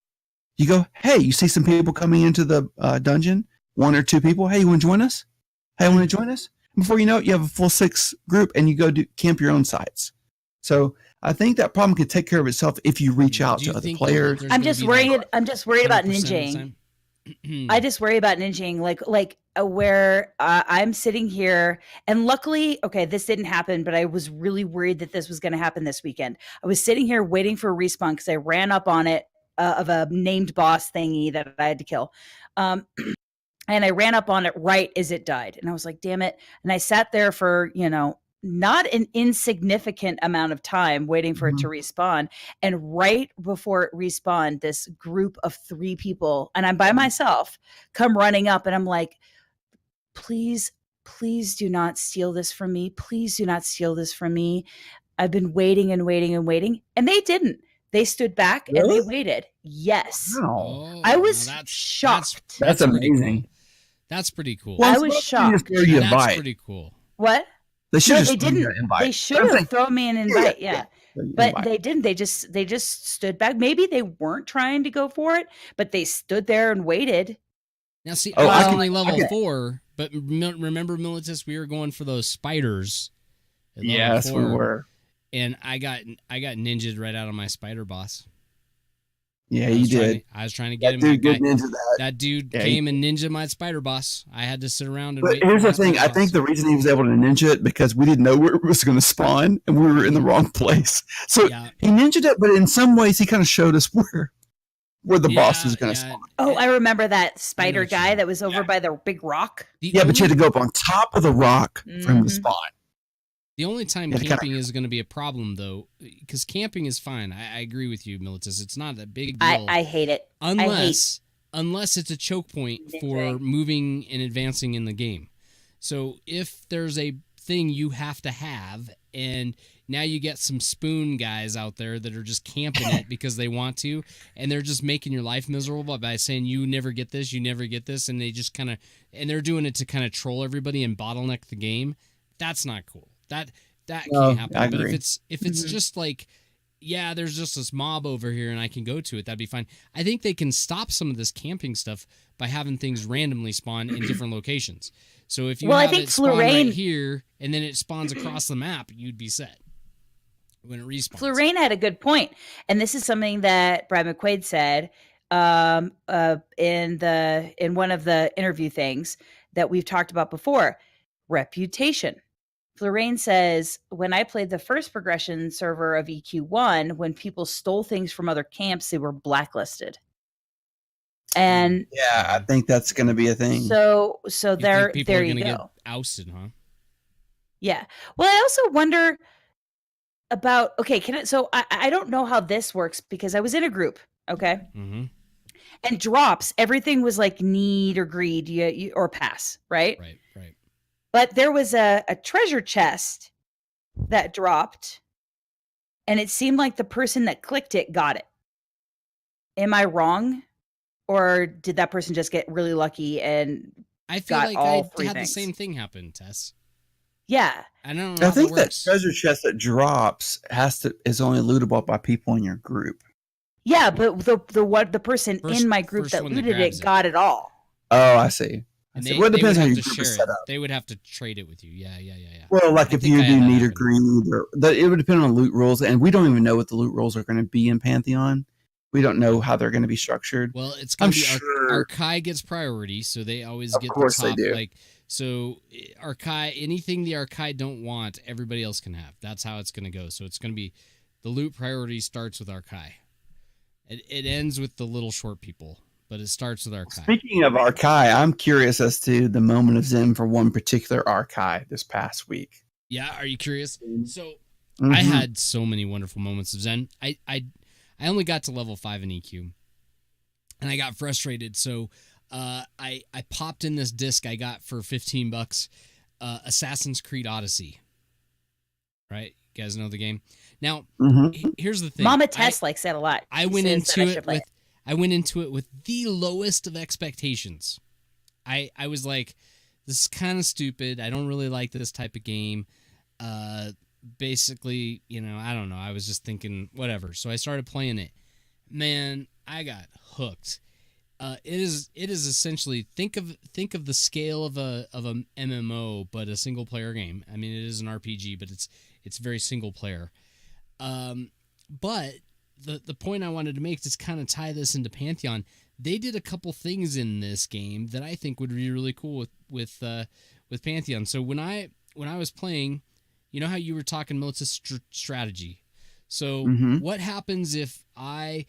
You go, hey, you see some people coming into the dungeon, 1 or 2 people. Hey, you want to join us? Hey, want to join us? And before you know it, you have a full 6 group, and you go camp your own sites. So I think that problem can take care of itself if you reach out to other players. I'm just worried. I'm just worried about 100% of the ninjaing. time? I just worry about ninjaing, like where I'm sitting here, and luckily, okay, this didn't happen, but I was really worried that this was going to happen this weekend. I was sitting here waiting for a respawn because I ran up on it of a named boss thingy that I had to kill. And I ran up on it right as it died. And I was like, damn it. And I sat there for, not an insignificant amount of time waiting for it to respawn. And right before it respawned, this group of 3 people, and I'm by myself, come running up, and I'm like, please do not steal this from me. Please do not steal this from me. I've been waiting and waiting and waiting. And they didn't. They stood back and they waited. Yes. Wow. Oh, I was now shocked. That's pretty amazing. cool. That's pretty cool. Well, I was shocked. That's pretty cool. What? They should No, have they didn't. They should have thrown me an invite. Yeah. But they didn't. They just stood back. Maybe they weren't trying to go for it, but they stood there and waited. Now, see, I was only level 4, but remember, Militus, we were going for those spiders. At level Yes, 4, we were. And I got ninja'd right out of my spider boss. Yeah, you did. I was trying to get him. Dude, good ninja That dude came and ninja my spider boss. I had to sit around and wait. But here's the thing. I think the reason he was able to ninja it because we didn't know where it was going to spawn, and we were in the wrong place. So he ninja'd it, but in some ways he kind of showed us where the boss was going to spawn. Oh, I remember that spider guy that was over by the big rock. Yeah, but you had to go up on top of the rock for him to spawn. The only time camping is going to be a problem, though, because camping is fine. I agree with you, Militus. It's not a big deal. I hate it. Unless it's a choke point for moving and advancing in the game. So if there's a thing you have to have, and now you get some spoon guys out there that are just camping it because they want to, and they're just making your life miserable by saying you never get this, and they just and they're doing it to kind of troll everybody and bottleneck the game. That's not cool. That can't happen. But if it's just like, yeah, there's just this mob over here and I can go to it, that'd be fine. I think they can stop some of this camping stuff by having things randomly spawn in different locations. So if you have it spawn right here and then it spawns across the map, you'd be set when it respawns. Florane had a good point, and this is something that Brad McQuaid said in one of the interview things that we've talked about before. Reputation. Florane says, when I played the first progression server of EQ1, when people stole things from other camps, they were blacklisted. And yeah, I think that's going to be a thing. So there people are you gonna go. Get ousted, huh? Yeah. Well, I also wonder about, okay, so I don't know how this works because I was in a group, okay? Mm-hmm. And drops, everything was like need or greed or pass, right? Right. But there was a treasure chest that dropped, and it seemed like the person that clicked it got it. Am I wrong? Or did that person just get really lucky and I feel got like all I three had things? the same thing happen, Tess. Yeah. I don't know I how think that works. treasure chest that drops is only lootable by people in your group. Yeah, but the person in my group first that one that looted grabs it got it all. Oh, I see. And Well, it they would depends on have how to your group share is it. set up. They would have to trade it with you. Yeah. Well, like I if think you I had do that need or happen. greed, it would depend on loot rules, and we don't even know what the loot rules are going to be in Pantheon. We don't know how they're going to be structured. Well, it's going to be sure. Arkai gets priority, so they always Of get course the top. they do. Like, so Arkai, anything the Arkai don't want, everybody else can have. That's how it's going to go. So it's going to be the loot priority starts with Arkai. It ends with the little short people, but it starts with Arkai. Speaking of Arkai, I'm curious as to the moment of Zen for one particular Arkai this past week. Yeah, are you curious? So Mm-hmm. I had so many wonderful moments of Zen. I only got to level 5 in EQ, and I got frustrated. So I popped in this disc I got for $15, Assassin's Creed Odyssey. Right, you guys know the game. Now, here's the thing. Mama Tess likes that a lot. I went into it with the lowest of expectations. I was like, this is kind of stupid. I don't really like this type of game. Basically, I don't know. I was just thinking whatever. So I started playing it. Man, I got hooked. It is essentially think of the scale of a MMO, but a single player game. I mean, it is an RPG, but it's very single player. But the point I wanted to make is kind of tie this into Pantheon. They did a couple things in this game that I think would be really cool with Pantheon. So when I was playing, you know how you were talking Melissa's strategy. So what happens if I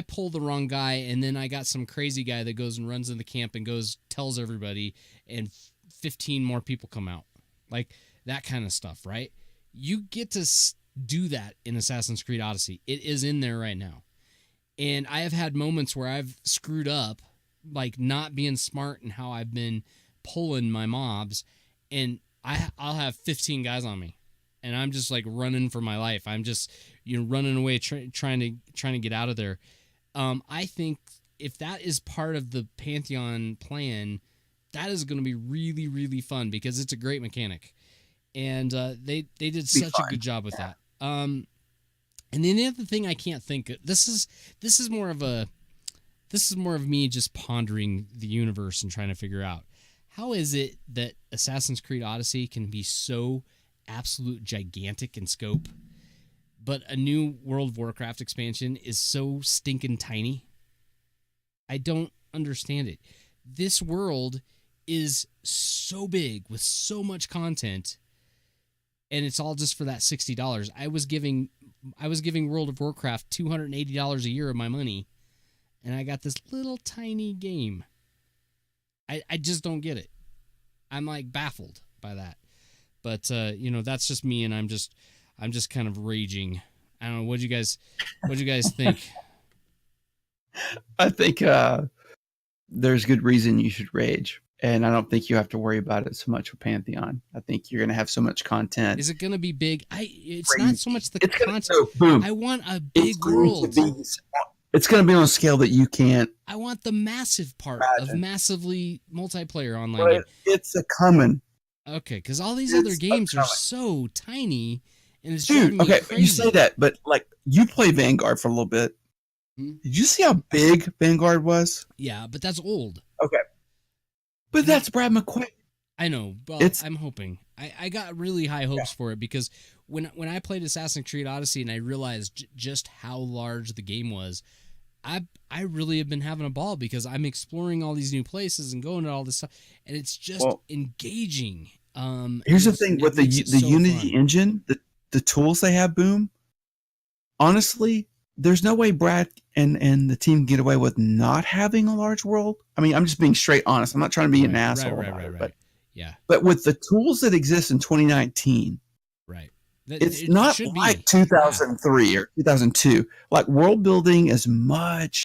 pull the wrong guy and then I got some crazy guy that goes and runs in the camp and tells everybody and 15 more people come out? Like that kind of stuff, right? You get to do that in Assassin's Creed Odyssey. It is in there right now. And I have had moments where I've screwed up, like not being smart in how I've been pulling my mobs, and I'll have 15 guys on me, and I'm just like running for my life. I'm just running away, trying to get out of there. I think if that is part of the Pantheon plan, that is going to be really, really fun because it's a great mechanic, and they did such a good job with that. And then the other thing I can't think of, this is more of me just pondering the universe and trying to figure out how is it that Assassin's Creed Odyssey can be so absolute gigantic in scope, but a new World of Warcraft expansion is so stinking tiny. I don't understand it. This world is so big with so much content, and it's all just for that $60. I was giving World of Warcraft $280 a year of my money, and I got this little tiny game. I just don't get it. I'm like baffled by that. But that's just me, and I'm just kind of raging. I don't know. What do you guys think? I think there's good reason you should rage. And I don't think you have to worry about it so much with Pantheon. I think you're going to have so much content. Is it going to be big? It's not so much the content. Boom. I want a big world. It's going to be on a scale that you can't. I want the massive part of massively multiplayer online game. It's a coming. Okay, because all these other games are so tiny, and it's driving me crazy. You say that, but like you play Vanguard for a little bit. Did you see how big Vanguard was? Yeah, but that's old. Okay. But that's Brad McQuaid. I know, but I'm hoping. I got really high hopes for it because when I played Assassin's Creed Odyssey and I realized just how large the game was, I really have been having a ball because I'm exploring all these new places and going to all this stuff, and it's just engaging. Here's the thing with the Unity engine, the tools they have, Boom. Honestly, there's no way Brad and the team get away with not having a large world. I mean, I'm just being straight honest. I'm not trying to be an asshole about it. But Yeah. But with the tools that exist in 2019, right. It's not like 2003 or 2002. Like world building is much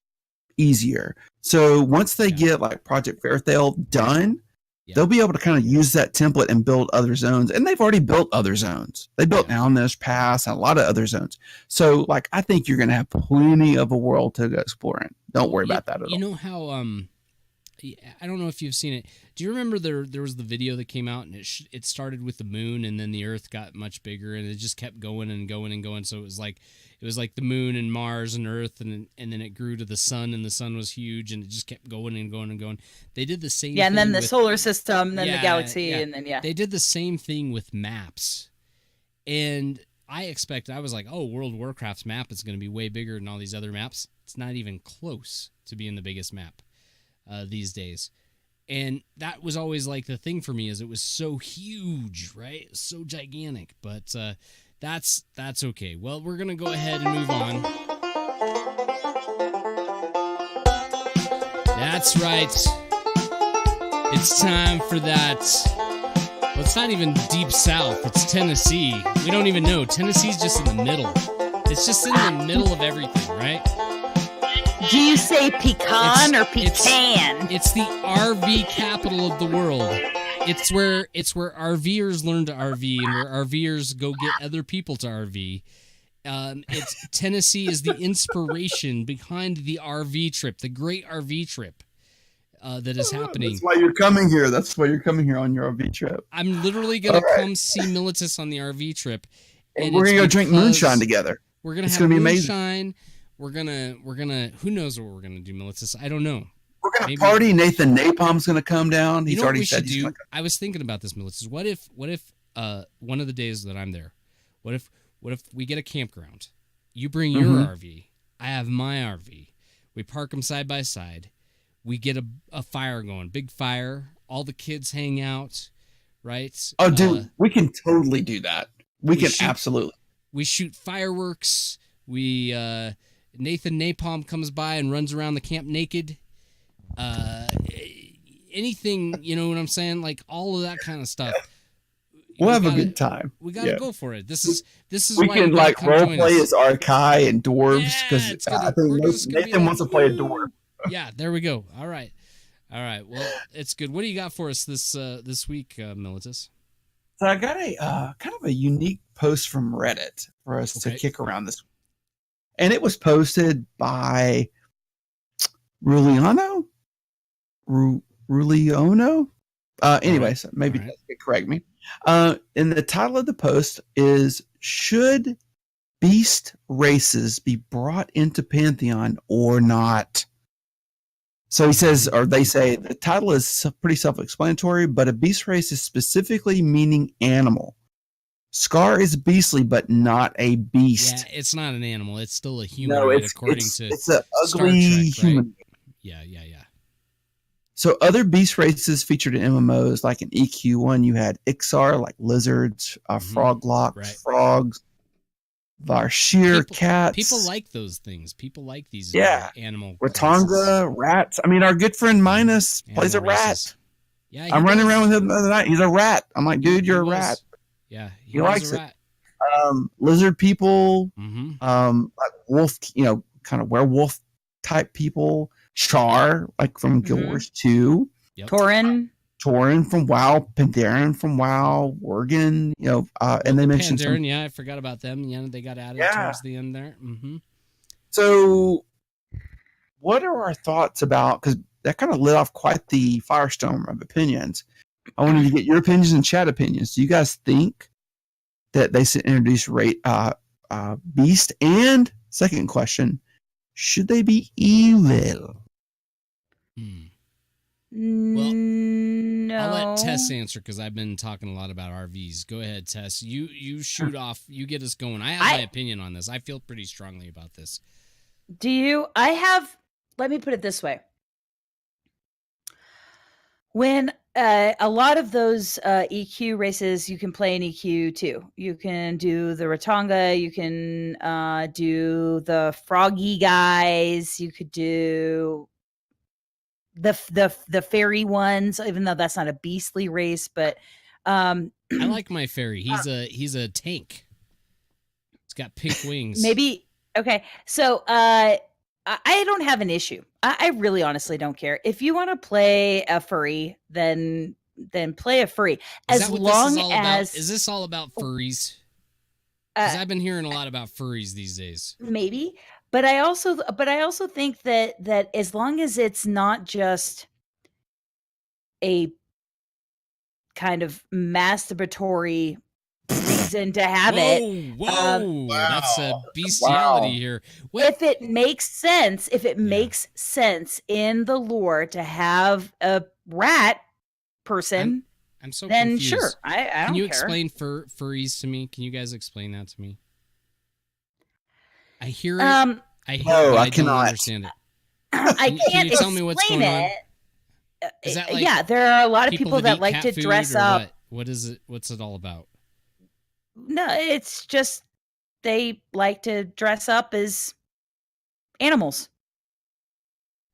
easier. So once they get like Project Fairthale done, they'll be able to kind of use that template and build other zones. And they've already built other zones. They built Alnish Pass and a lot of other zones. So like I think you're going to have plenty of a world to go exploring. Don't worry about that at all. You know how I don't know if you've seen it. Do you remember there was the video that came out and it started with the moon and then the Earth got much bigger and it just kept going and going and going. So it was like the moon and Mars and Earth and then it grew to the sun and the sun was huge and it just kept going and going and going. They did the same. Yeah, and thing then the solar system, then the galaxy, and then they did the same thing with maps. And I was like, oh, World of Warcraft's map is going to be way bigger than all these other maps. It's not even close to being the biggest map these days. And that was always like the thing for me is it was so huge, right? So gigantic. But that's okay. Well, we're going to go ahead and move on. That's right. It's time for that. Well, it's not even deep south. It's Tennessee. We don't even know. Tennessee's just in the middle. It's just in the middle of everything, right? Do you say pecan or pecan? It's the RV capital of the world. It's where RVers learn to RV and where RVers go get other people to RV. Tennessee is the inspiration behind the RV trip, the great RV trip that is happening. That's why you're coming here. That's why you're coming here on your RV trip. I'm literally going to come see Militus on the RV trip. And we're going to go drink moonshine together. We're going to have moonshine. We're gonna. Who knows what we're gonna do, Militus? I don't know. We're gonna party. Nathan Napalm's gonna come down. He's already said he's gonna come. I was thinking about this, Militus. What if one of the days that I'm there, what if we get a campground? You bring your RV. I have my RV. We park them side by side. We get a fire going, big fire. All the kids hang out, right? Oh, dude, we can totally do that. We can absolutely. We shoot fireworks. Nathan Napalm comes by and runs around the camp naked. Anything, you know what I'm saying? Like all of that kind of stuff. We'll have a good time. We gotta go for it. This is we can like role play as Arkai and dwarves because I think Nathan wants to play a dwarf. Yeah, there we go. All right. Well, it's good. What do you got for us this week, Militus? So I got a kind of a unique post from Reddit for us to kick around this week. And it was posted by Ruliono? Anyways, maybe you could correct me. And the title of the post is, Should Beast Races Be Brought into Pantheon or Not? So he says, or they say, the title is pretty self-explanatory, but a beast race is specifically meaning animal. Scar is beastly, but not a beast. Yeah, it's not an animal. It's still a human, it's an ugly human. Right? Yeah. So other beast races featured in MMOs, like in EQ1, you had Ixar, like lizards, froglocks, frogs, Varshir, cats. People like those things. People like these animal Ratanga, rats. I mean, our good friend Minus plays a rat. Yeah, I'm running around with him the other night. He's a rat. I'm like, dude, you're a rat. Yeah, he likes it. Lizard people, like wolf, kind of werewolf type people. Char, like from Guild Wars 2. Yep. Tauren from WoW. Pantheon from WoW. Worgen, and they mentioned Pantheon. Yeah, I forgot about them. Yeah, they got added towards the end there. Mm-hmm. So, what are our thoughts about? Because that kind of lit off quite the firestorm of opinions. I wanted to get your opinions and chat opinions. Do you guys think that they should introduce Beast? And second question, should they be evil? Well, no. I'll let Tess answer because I've been talking a lot about RVs. Go ahead, Tess. You shoot off. You get us going. I have my opinion on this. I feel pretty strongly about this. Do you? Let me put it this way. When a lot of those EQ races, you can play in EQ too. You can do the Ratanga. You can do the froggy guys. You could do the fairy ones, even though that's not a beastly race, but I like my fairy. He's a tank. It's got pink wings. Maybe okay. So I don't have an issue. I really honestly don't care. If you want to play a furry, then play a furry. As long as is this all about furries? Because I've been hearing a lot about furries these days. Maybe, but I also think that as long as it's not just a kind of masturbatory reason to have it. Whoa, that's a bestiality here. If it makes sense, makes sense in the lore to have a rat person, I'm so then confused. Sure, I don't care. Can you explain furries to me? Can you guys explain that to me? I hear it. I cannot understand it. I can't can you tell me what's going on? Is that like there are a lot of people that like to food, dress up. What is it? What's it all about? No, it's just they like to dress up as animals.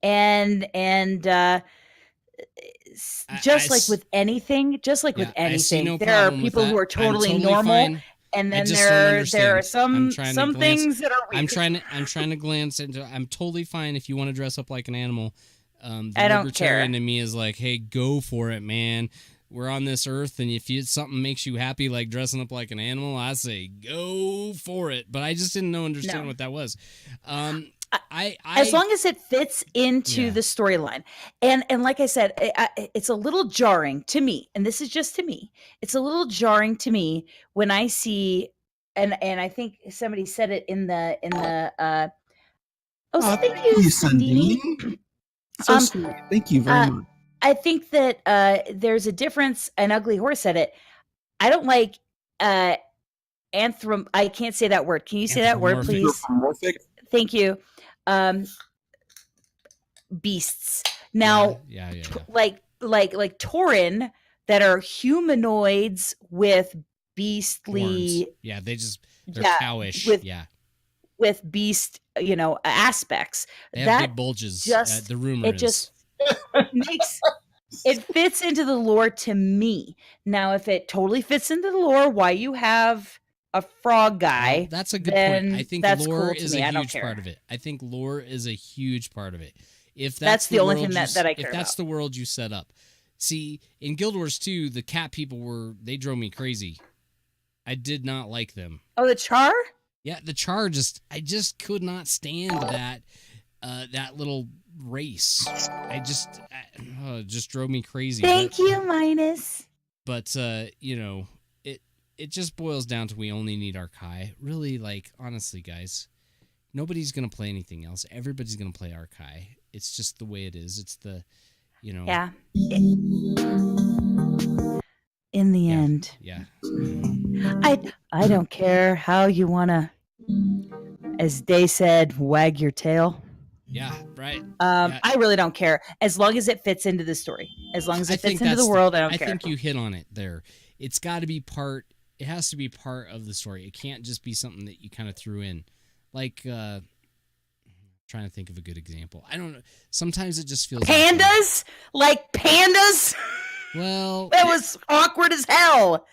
And like with anything, there are people who are totally normal. Fine. And then there are some things that are weird. I'm trying to glance into. I'm totally fine if you want to dress up like an animal. The I don't libertarian care. to me is like, hey, go for it, man. We're on this earth, and if something makes you happy, like dressing up like an animal, I say go for it. But I just didn't understand what that was. As long as it fits into the storyline, and like I said, it's a little jarring to me, and this is just to me. It's a little jarring to me when I see, and I think somebody said it in the. Thank you, Sandini. So sweet. Thank you very much. I think that there's a difference. An Ugly Horse said it. I don't like I can't say that word. Can you say that word, please? Anthropomorphic. Thank you. Beasts. Now, like Tauren that are humanoids with beastly. Horns. Yeah, they're cowish. With beast, aspects. They have big bulges. The rumor it just makes it fits into the lore to me. Now, if it totally fits into the lore, why you have a frog guy? Well, that's a good point. I think lore cool is a huge part of it. I think lore is a huge part of it. If that's the only thing that I care if that's about. the world you set up. See, in Guild Wars 2, the cat people they drove me crazy. I did not like them. Oh, the Char? Yeah, the Char I just could not stand that little race. It just drove me crazy. Thank you, Minus. But it just boils down to we only need our Kai. Really, like, honestly, guys, nobody's gonna play anything else. Everybody's gonna play our Kai. It's just the way it is. It's the, Yeah. In the end. Yeah. I don't care how you wanna, as Day said, wag your tail. Yeah, right. I really don't care. As long as it fits into the story. As long as it fits into the world, I don't care. I think you hit on it there. It's got to be it has to be part of the story. It can't just be something that you kind of threw in. Like, trying to think of a good example. I don't know. Sometimes it just feels Pandas? Like pandas? Well, that was awkward as hell.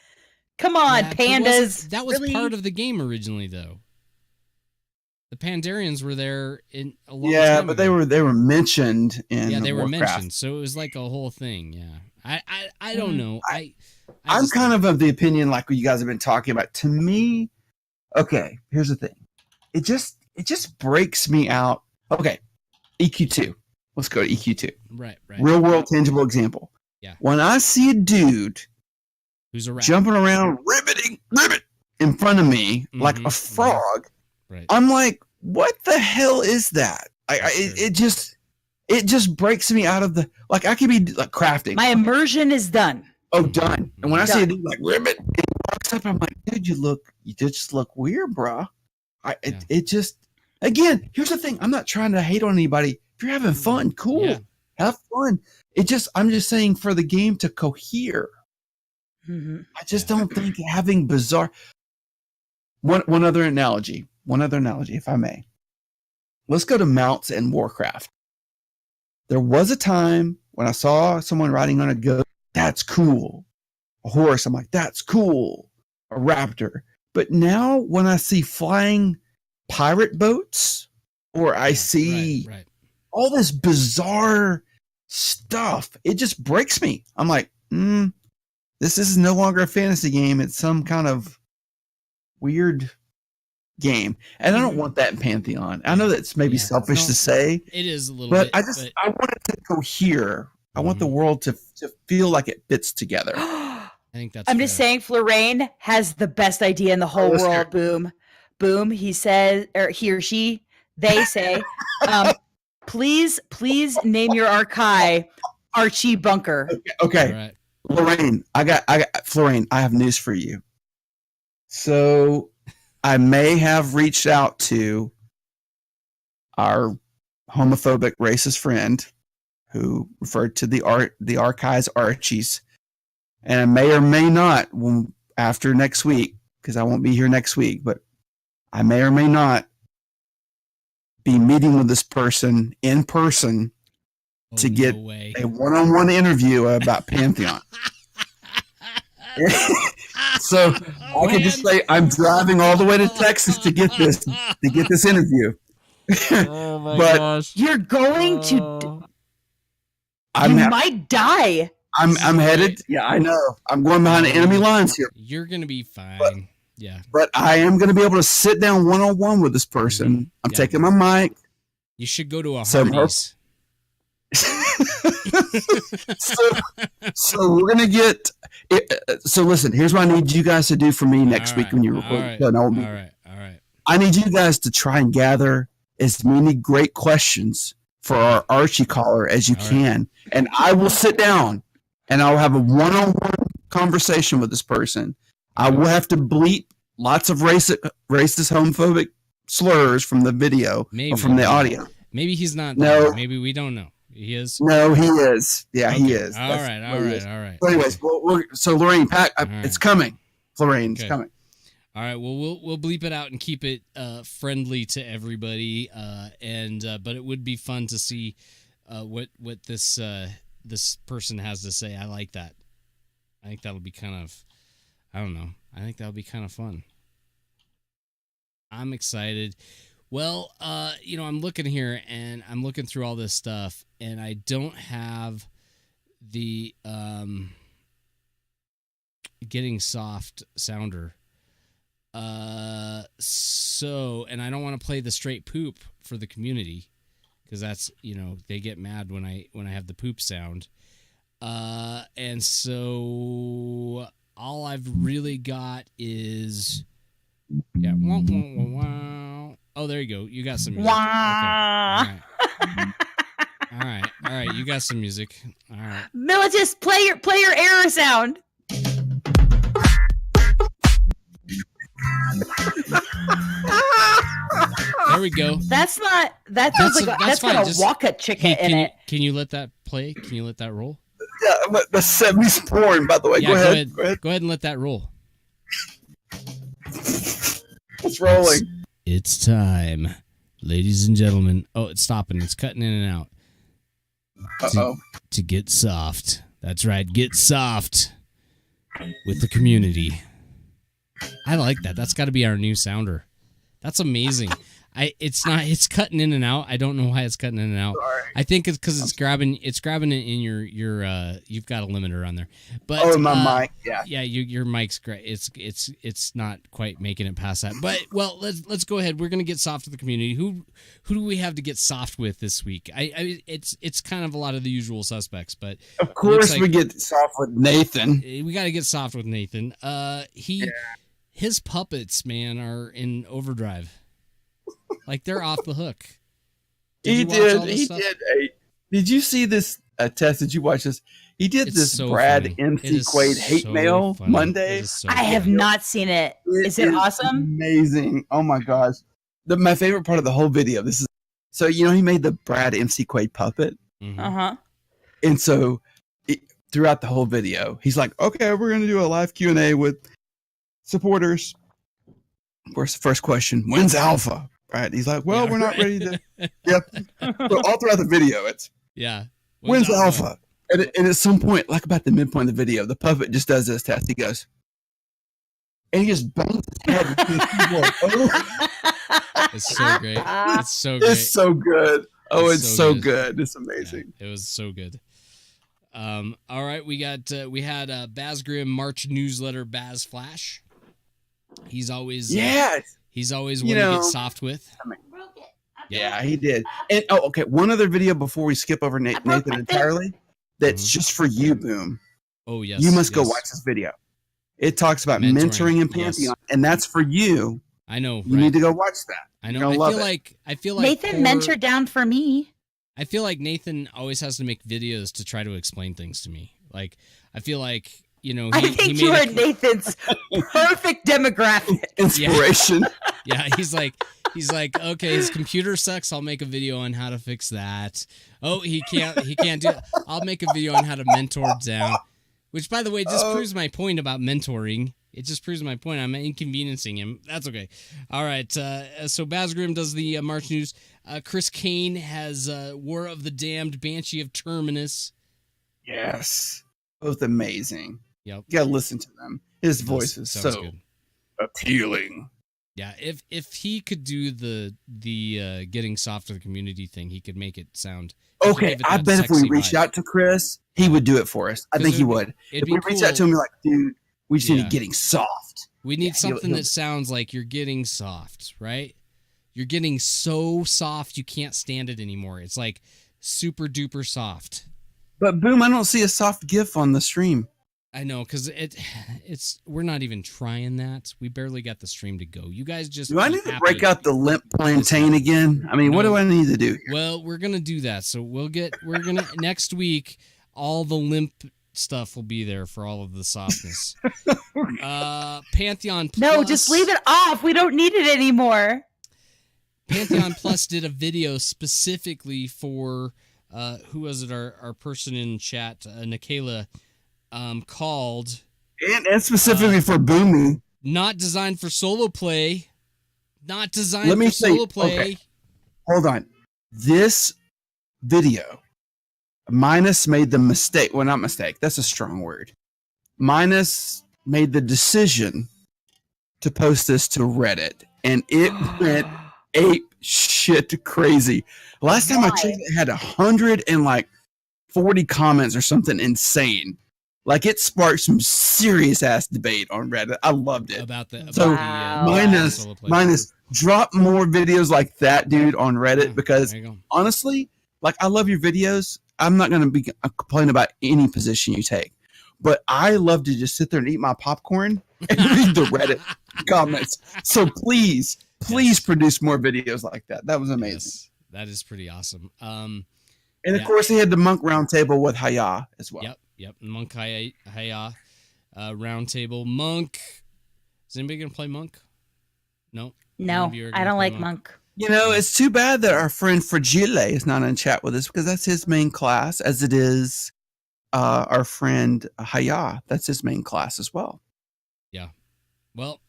Come on, pandas. That was really? Part of the game originally, though. The Pandarians were there in a long time but ago. they were mentioned in they were WarCraft. mentioned, so it was like a whole thing. Yeah, I don't know. I'm kind of the opinion like what you guys have been talking about. To me, okay, here's the thing. It just breaks me out. Okay, EQ2. Let's go to EQ2. Right. Real world tangible example. Yeah. When I see a dude who's a rat jumping around ribbit in front of me like a frog. Right. I'm like, what the hell is that? It just breaks me out of the, like, I could be like crafting. My immersion is done. Oh, done. And when I see a dude like ribbit, he walks up, I'm like, dude, you just look weird, bro. It just, again, here's the thing. I'm not trying to hate on anybody. If you're having fun, cool. Yeah. Have fun. I'm just saying for the game to cohere. Mm-hmm. I just don't think having bizarre. One other analogy, if I may. Let's go to mounts and WarCraft. there was a time when I saw someone riding on a goat. That's cool. A horse, I'm like, that's cool. A raptor. But now when I see flying pirate boats, or I see all this bizarre stuff, it just breaks me. I'm like, this is no longer a fantasy game. It's some kind of weird game. And I don't want that in Pantheon. I know that's maybe selfish to say. It is a little bit. But I want it to cohere. I want the world to feel like it fits together. I think that's I'm just saying, Florane has the best idea in the whole world. Boom. He says, or he or she, they say, please name your Archai Archie Bunker. Okay. Right. Lorraine, I got Florane, I have news for you. So I may have reached out to our homophobic racist friend who referred to the Archies Archies. And I may or may not, after next week, because I won't be here next week, but I may or may not be meeting with this person in person to get a one-on-one interview about Pantheon. So I can just say I'm driving all the way to Texas to get this interview. Oh my gosh! You're going to. You might die. I'm headed. Yeah, I know. I'm going behind the enemy lines here. You're gonna be fine. But I am going to be able to sit down one-on-one with this person. I'm taking my mic. You should go to a Hardee's. So we're gonna get. So listen, here's what I need you guys to do for me next week when you record. All right. I need you guys to try and gather as many great questions for our Archie caller as you can, and I will sit down and I'll have a one-on-one conversation with this person. I will have to bleep lots of racist, homophobic slurs from the video or from the audio. Maybe he's not. No. Maybe we don't know. He is. No, he is. Yeah, he is. All right. So anyways, so Lorraine, it's coming. Lorraine, it's coming. All right. Well, we'll bleep it out and keep it friendly to everybody. But it would be fun to see what this person has to say. I like that. I think that'll be kind of. I don't know. I think that'll be kind of fun. I'm excited. Well, I'm looking here and I'm looking through all this stuff, and I don't have the getting soft sounder. So, and I don't want to play the straight poop for the community because that's, they get mad when I have the poop sound. And so all I've really got is wah, wah, wah, wah. Oh, there you go. You got some music. Wah. Okay. All right. You got some music. All right. Militus, play your error sound. There we go. That's got a waka chicken in it. Can you let that play? Can you let that roll? Yeah, the 70s porn, by the way. Yeah, go ahead and let that roll. It's rolling. It's time, ladies and gentlemen. Oh, it's stopping. It's cutting in and out. To get soft. That's right. Get soft with the community. I like that. That's got to be our new sounder. That's amazing. It's cutting in and out. I don't know why it's cutting in and out. Sorry. I think it's because it's grabbing it in your you've got a limiter on there. But my mic, yeah, your mic's great. It's not quite making it past that. But let's go ahead. We're gonna get soft with the community. Who do we have to get soft with this week? It's kind of a lot of the usual suspects, but of course we get soft with Nathan. We got to get soft with Nathan. His puppets, man, are in overdrive. Like they're off the hook. Did you see this test? Did you watch this? He did this so Brad funny. MC Quaid hate mail funny. Monday. I have not seen it. Is it awesome? Amazing. Oh my gosh. My favorite part of the whole video. He made the Brad MC Quaid puppet. Mm-hmm. Uh-huh. And so throughout the whole video, he's like, okay, we're going to do a live Q&A with supporters. Of course, the first question, when's Alpha? Right? He's like, well, we're not ready to. Yep. But all throughout the video, Yeah. When's Alpha? And at some point, like about the midpoint of the video, the puppet just does this test. He goes, and he just bangs his head into the keyboard. Oh. It's so great. It's so great. It's so good. Oh, it's so good. It's amazing. Yeah, it was so good. All right, we had Baz Grimm March newsletter Baz Flash. He's always he's always one to get soft with. Yeah, he did. And okay, one other video before we skip over Nathan entirely. That's just for you, Boom. Oh yes, you must go watch this video. It talks about mentoring in Pantheon, and that's for you. I know. You need to go watch that. I know. I feel like Nathan mentored down for me. I feel like Nathan always has to make videos to try to explain things to me. Like I feel like I think you are Nathan's perfect demographic. Inspiration. Yeah, he's like, okay, his computer sucks. I'll make a video on how to fix that. Oh, he can't do it. I'll make a video on how to mentor down. Which, by the way, just proves my point about mentoring. It just proves my point. I'm inconveniencing him. That's okay. All right. So Baz Grimm does the March News. Chris Kane has War of the Damned, Banshee of Terminus. Yes. Both amazing. Yep. You gotta listen to them. His voice is so good. Appealing. Yeah, if he could do the getting soft to the community thing, he could make it sound. Okay, I bet if we reached out to Chris, he would do it for us. I think he would. If we reached out to him, we're like, dude, we just need getting soft. We need something that sounds like you're getting soft, right? You're getting so soft you can't stand it anymore. It's like super duper soft. But Boom, I don't see a soft GIF on the stream. I know, because we're not even trying that. We barely got the stream to go. You guys just do I need to break out the limp plantain again? I mean, what do I need to do here? Well, we're gonna do that. So we're gonna next week. All the limp stuff will be there for all of the softness. Pantheon Plus. No, just leave it off. We don't need it anymore. Pantheon Plus did a video specifically for who was it? Our person in chat, Nikayla. Called and specifically for Boomy, not designed for solo play, not designed for solo play. Okay. Hold on, this video, Minus made the mistake. Well, not mistake. That's a strong word. Minus made the decision to post this to Reddit, and it went ape shit crazy. Last time I checked, it had 140 comments or something insane. Like, it sparked some serious ass debate on Reddit. I loved it. Minus, drop more videos like that, dude, on Reddit, because honestly, like, I love your videos. I'm not going to be complaining about any position you take, but I love to just sit there and eat my popcorn and read the Reddit comments. So please produce more videos like that. That was amazing. Yes, that is pretty awesome. And of course, he had the Monk Roundtable with Haya as well. Yep. Monk Haya Roundtable. Monk. Is anybody going to play Monk? No, I don't like Monk. You know, it's too bad that our friend Fragile is not in chat with us, because that's his main class, as it is our friend Haya. That's his main class as well. Yeah. Well,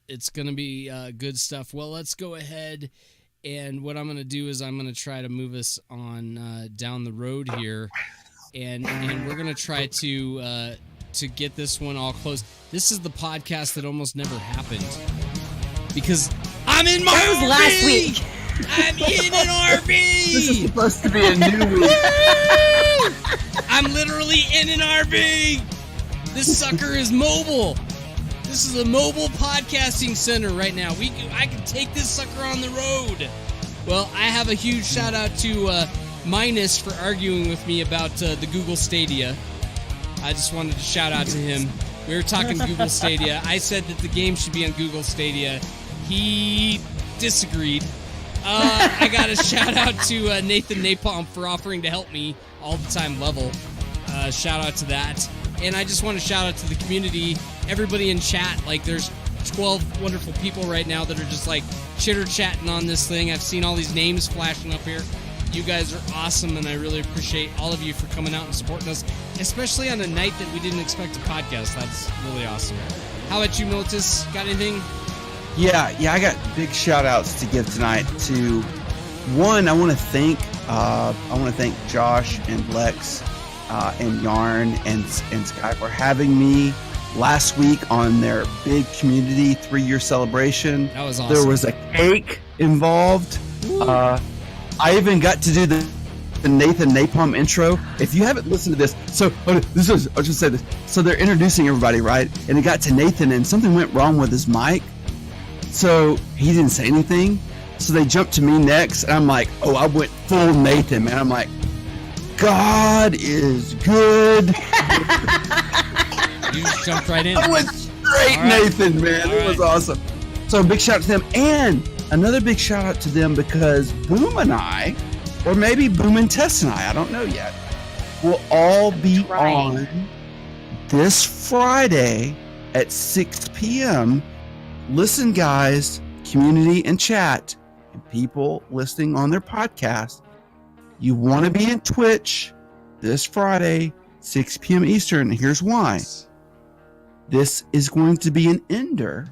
it's going to be good stuff. Well, let's go ahead. And what I'm going to do is I'm going to try to move us on down the road here. And we're going to try to get this one all closed. This is the podcast that almost never happened. Because I'm in my RV! Last week. I'm in an RV! This is supposed to be a new week. I'm literally in an RV! This sucker is mobile. This is a mobile podcasting center right now. I can take this sucker on the road. Well, I have a huge shout out to Minus for arguing with me about the Google Stadia. I just wanted to shout out to him. We were talking Google Stadia. I said that the game should be on Google Stadia. He disagreed. I got a shout out to Nathan Napalm for offering to help me all the time level. Shout out to that. And I just want to shout out to the community, everybody in chat. Like, there's 12 wonderful people right now that are just like chitter-chatting on this thing. I've seen all these names flashing up here. You guys are awesome, and I really appreciate all of you for coming out and supporting us, especially on a night that we didn't expect to podcast. That's really awesome. How about you, Militus? Got anything? Yeah, I got big shout outs to give tonight to one. I want to thank I want to thank Josh and Lex and Yarn and Sky for having me last week on their big community 3-year celebration. That was awesome. There was a cake involved. I even got to do the Nathan Napalm intro. If you haven't listened to this, I'll just say this. So they're introducing everybody, right? And it got to Nathan, and something went wrong with his mic. So he didn't say anything. So they jumped to me next, and I'm like, oh, I went full Nathan, man. I'm like, God is good. You just jumped right in. I went straight Nathan, man. It was awesome. So big shout out to them, and another big shout out to them because Boom and I, or maybe Boom and Tess and I don't know yet, will all be on this Friday at 6 p.m. Listen, guys, community and chat, and people listening on their podcast, you want to be in Twitch this Friday, 6 p.m. Eastern. Here's why. This is going to be an ender,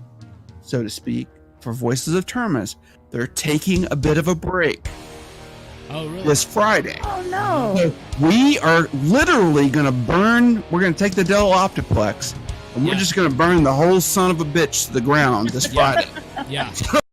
so to speak, for Voices of Terminus. They're taking a bit of a break. Oh, really? This Friday. Oh, no. So we are literally going to we're going to take the Dell Optiplex, and we're just going to burn the whole son of a bitch to the ground this Friday. Yeah.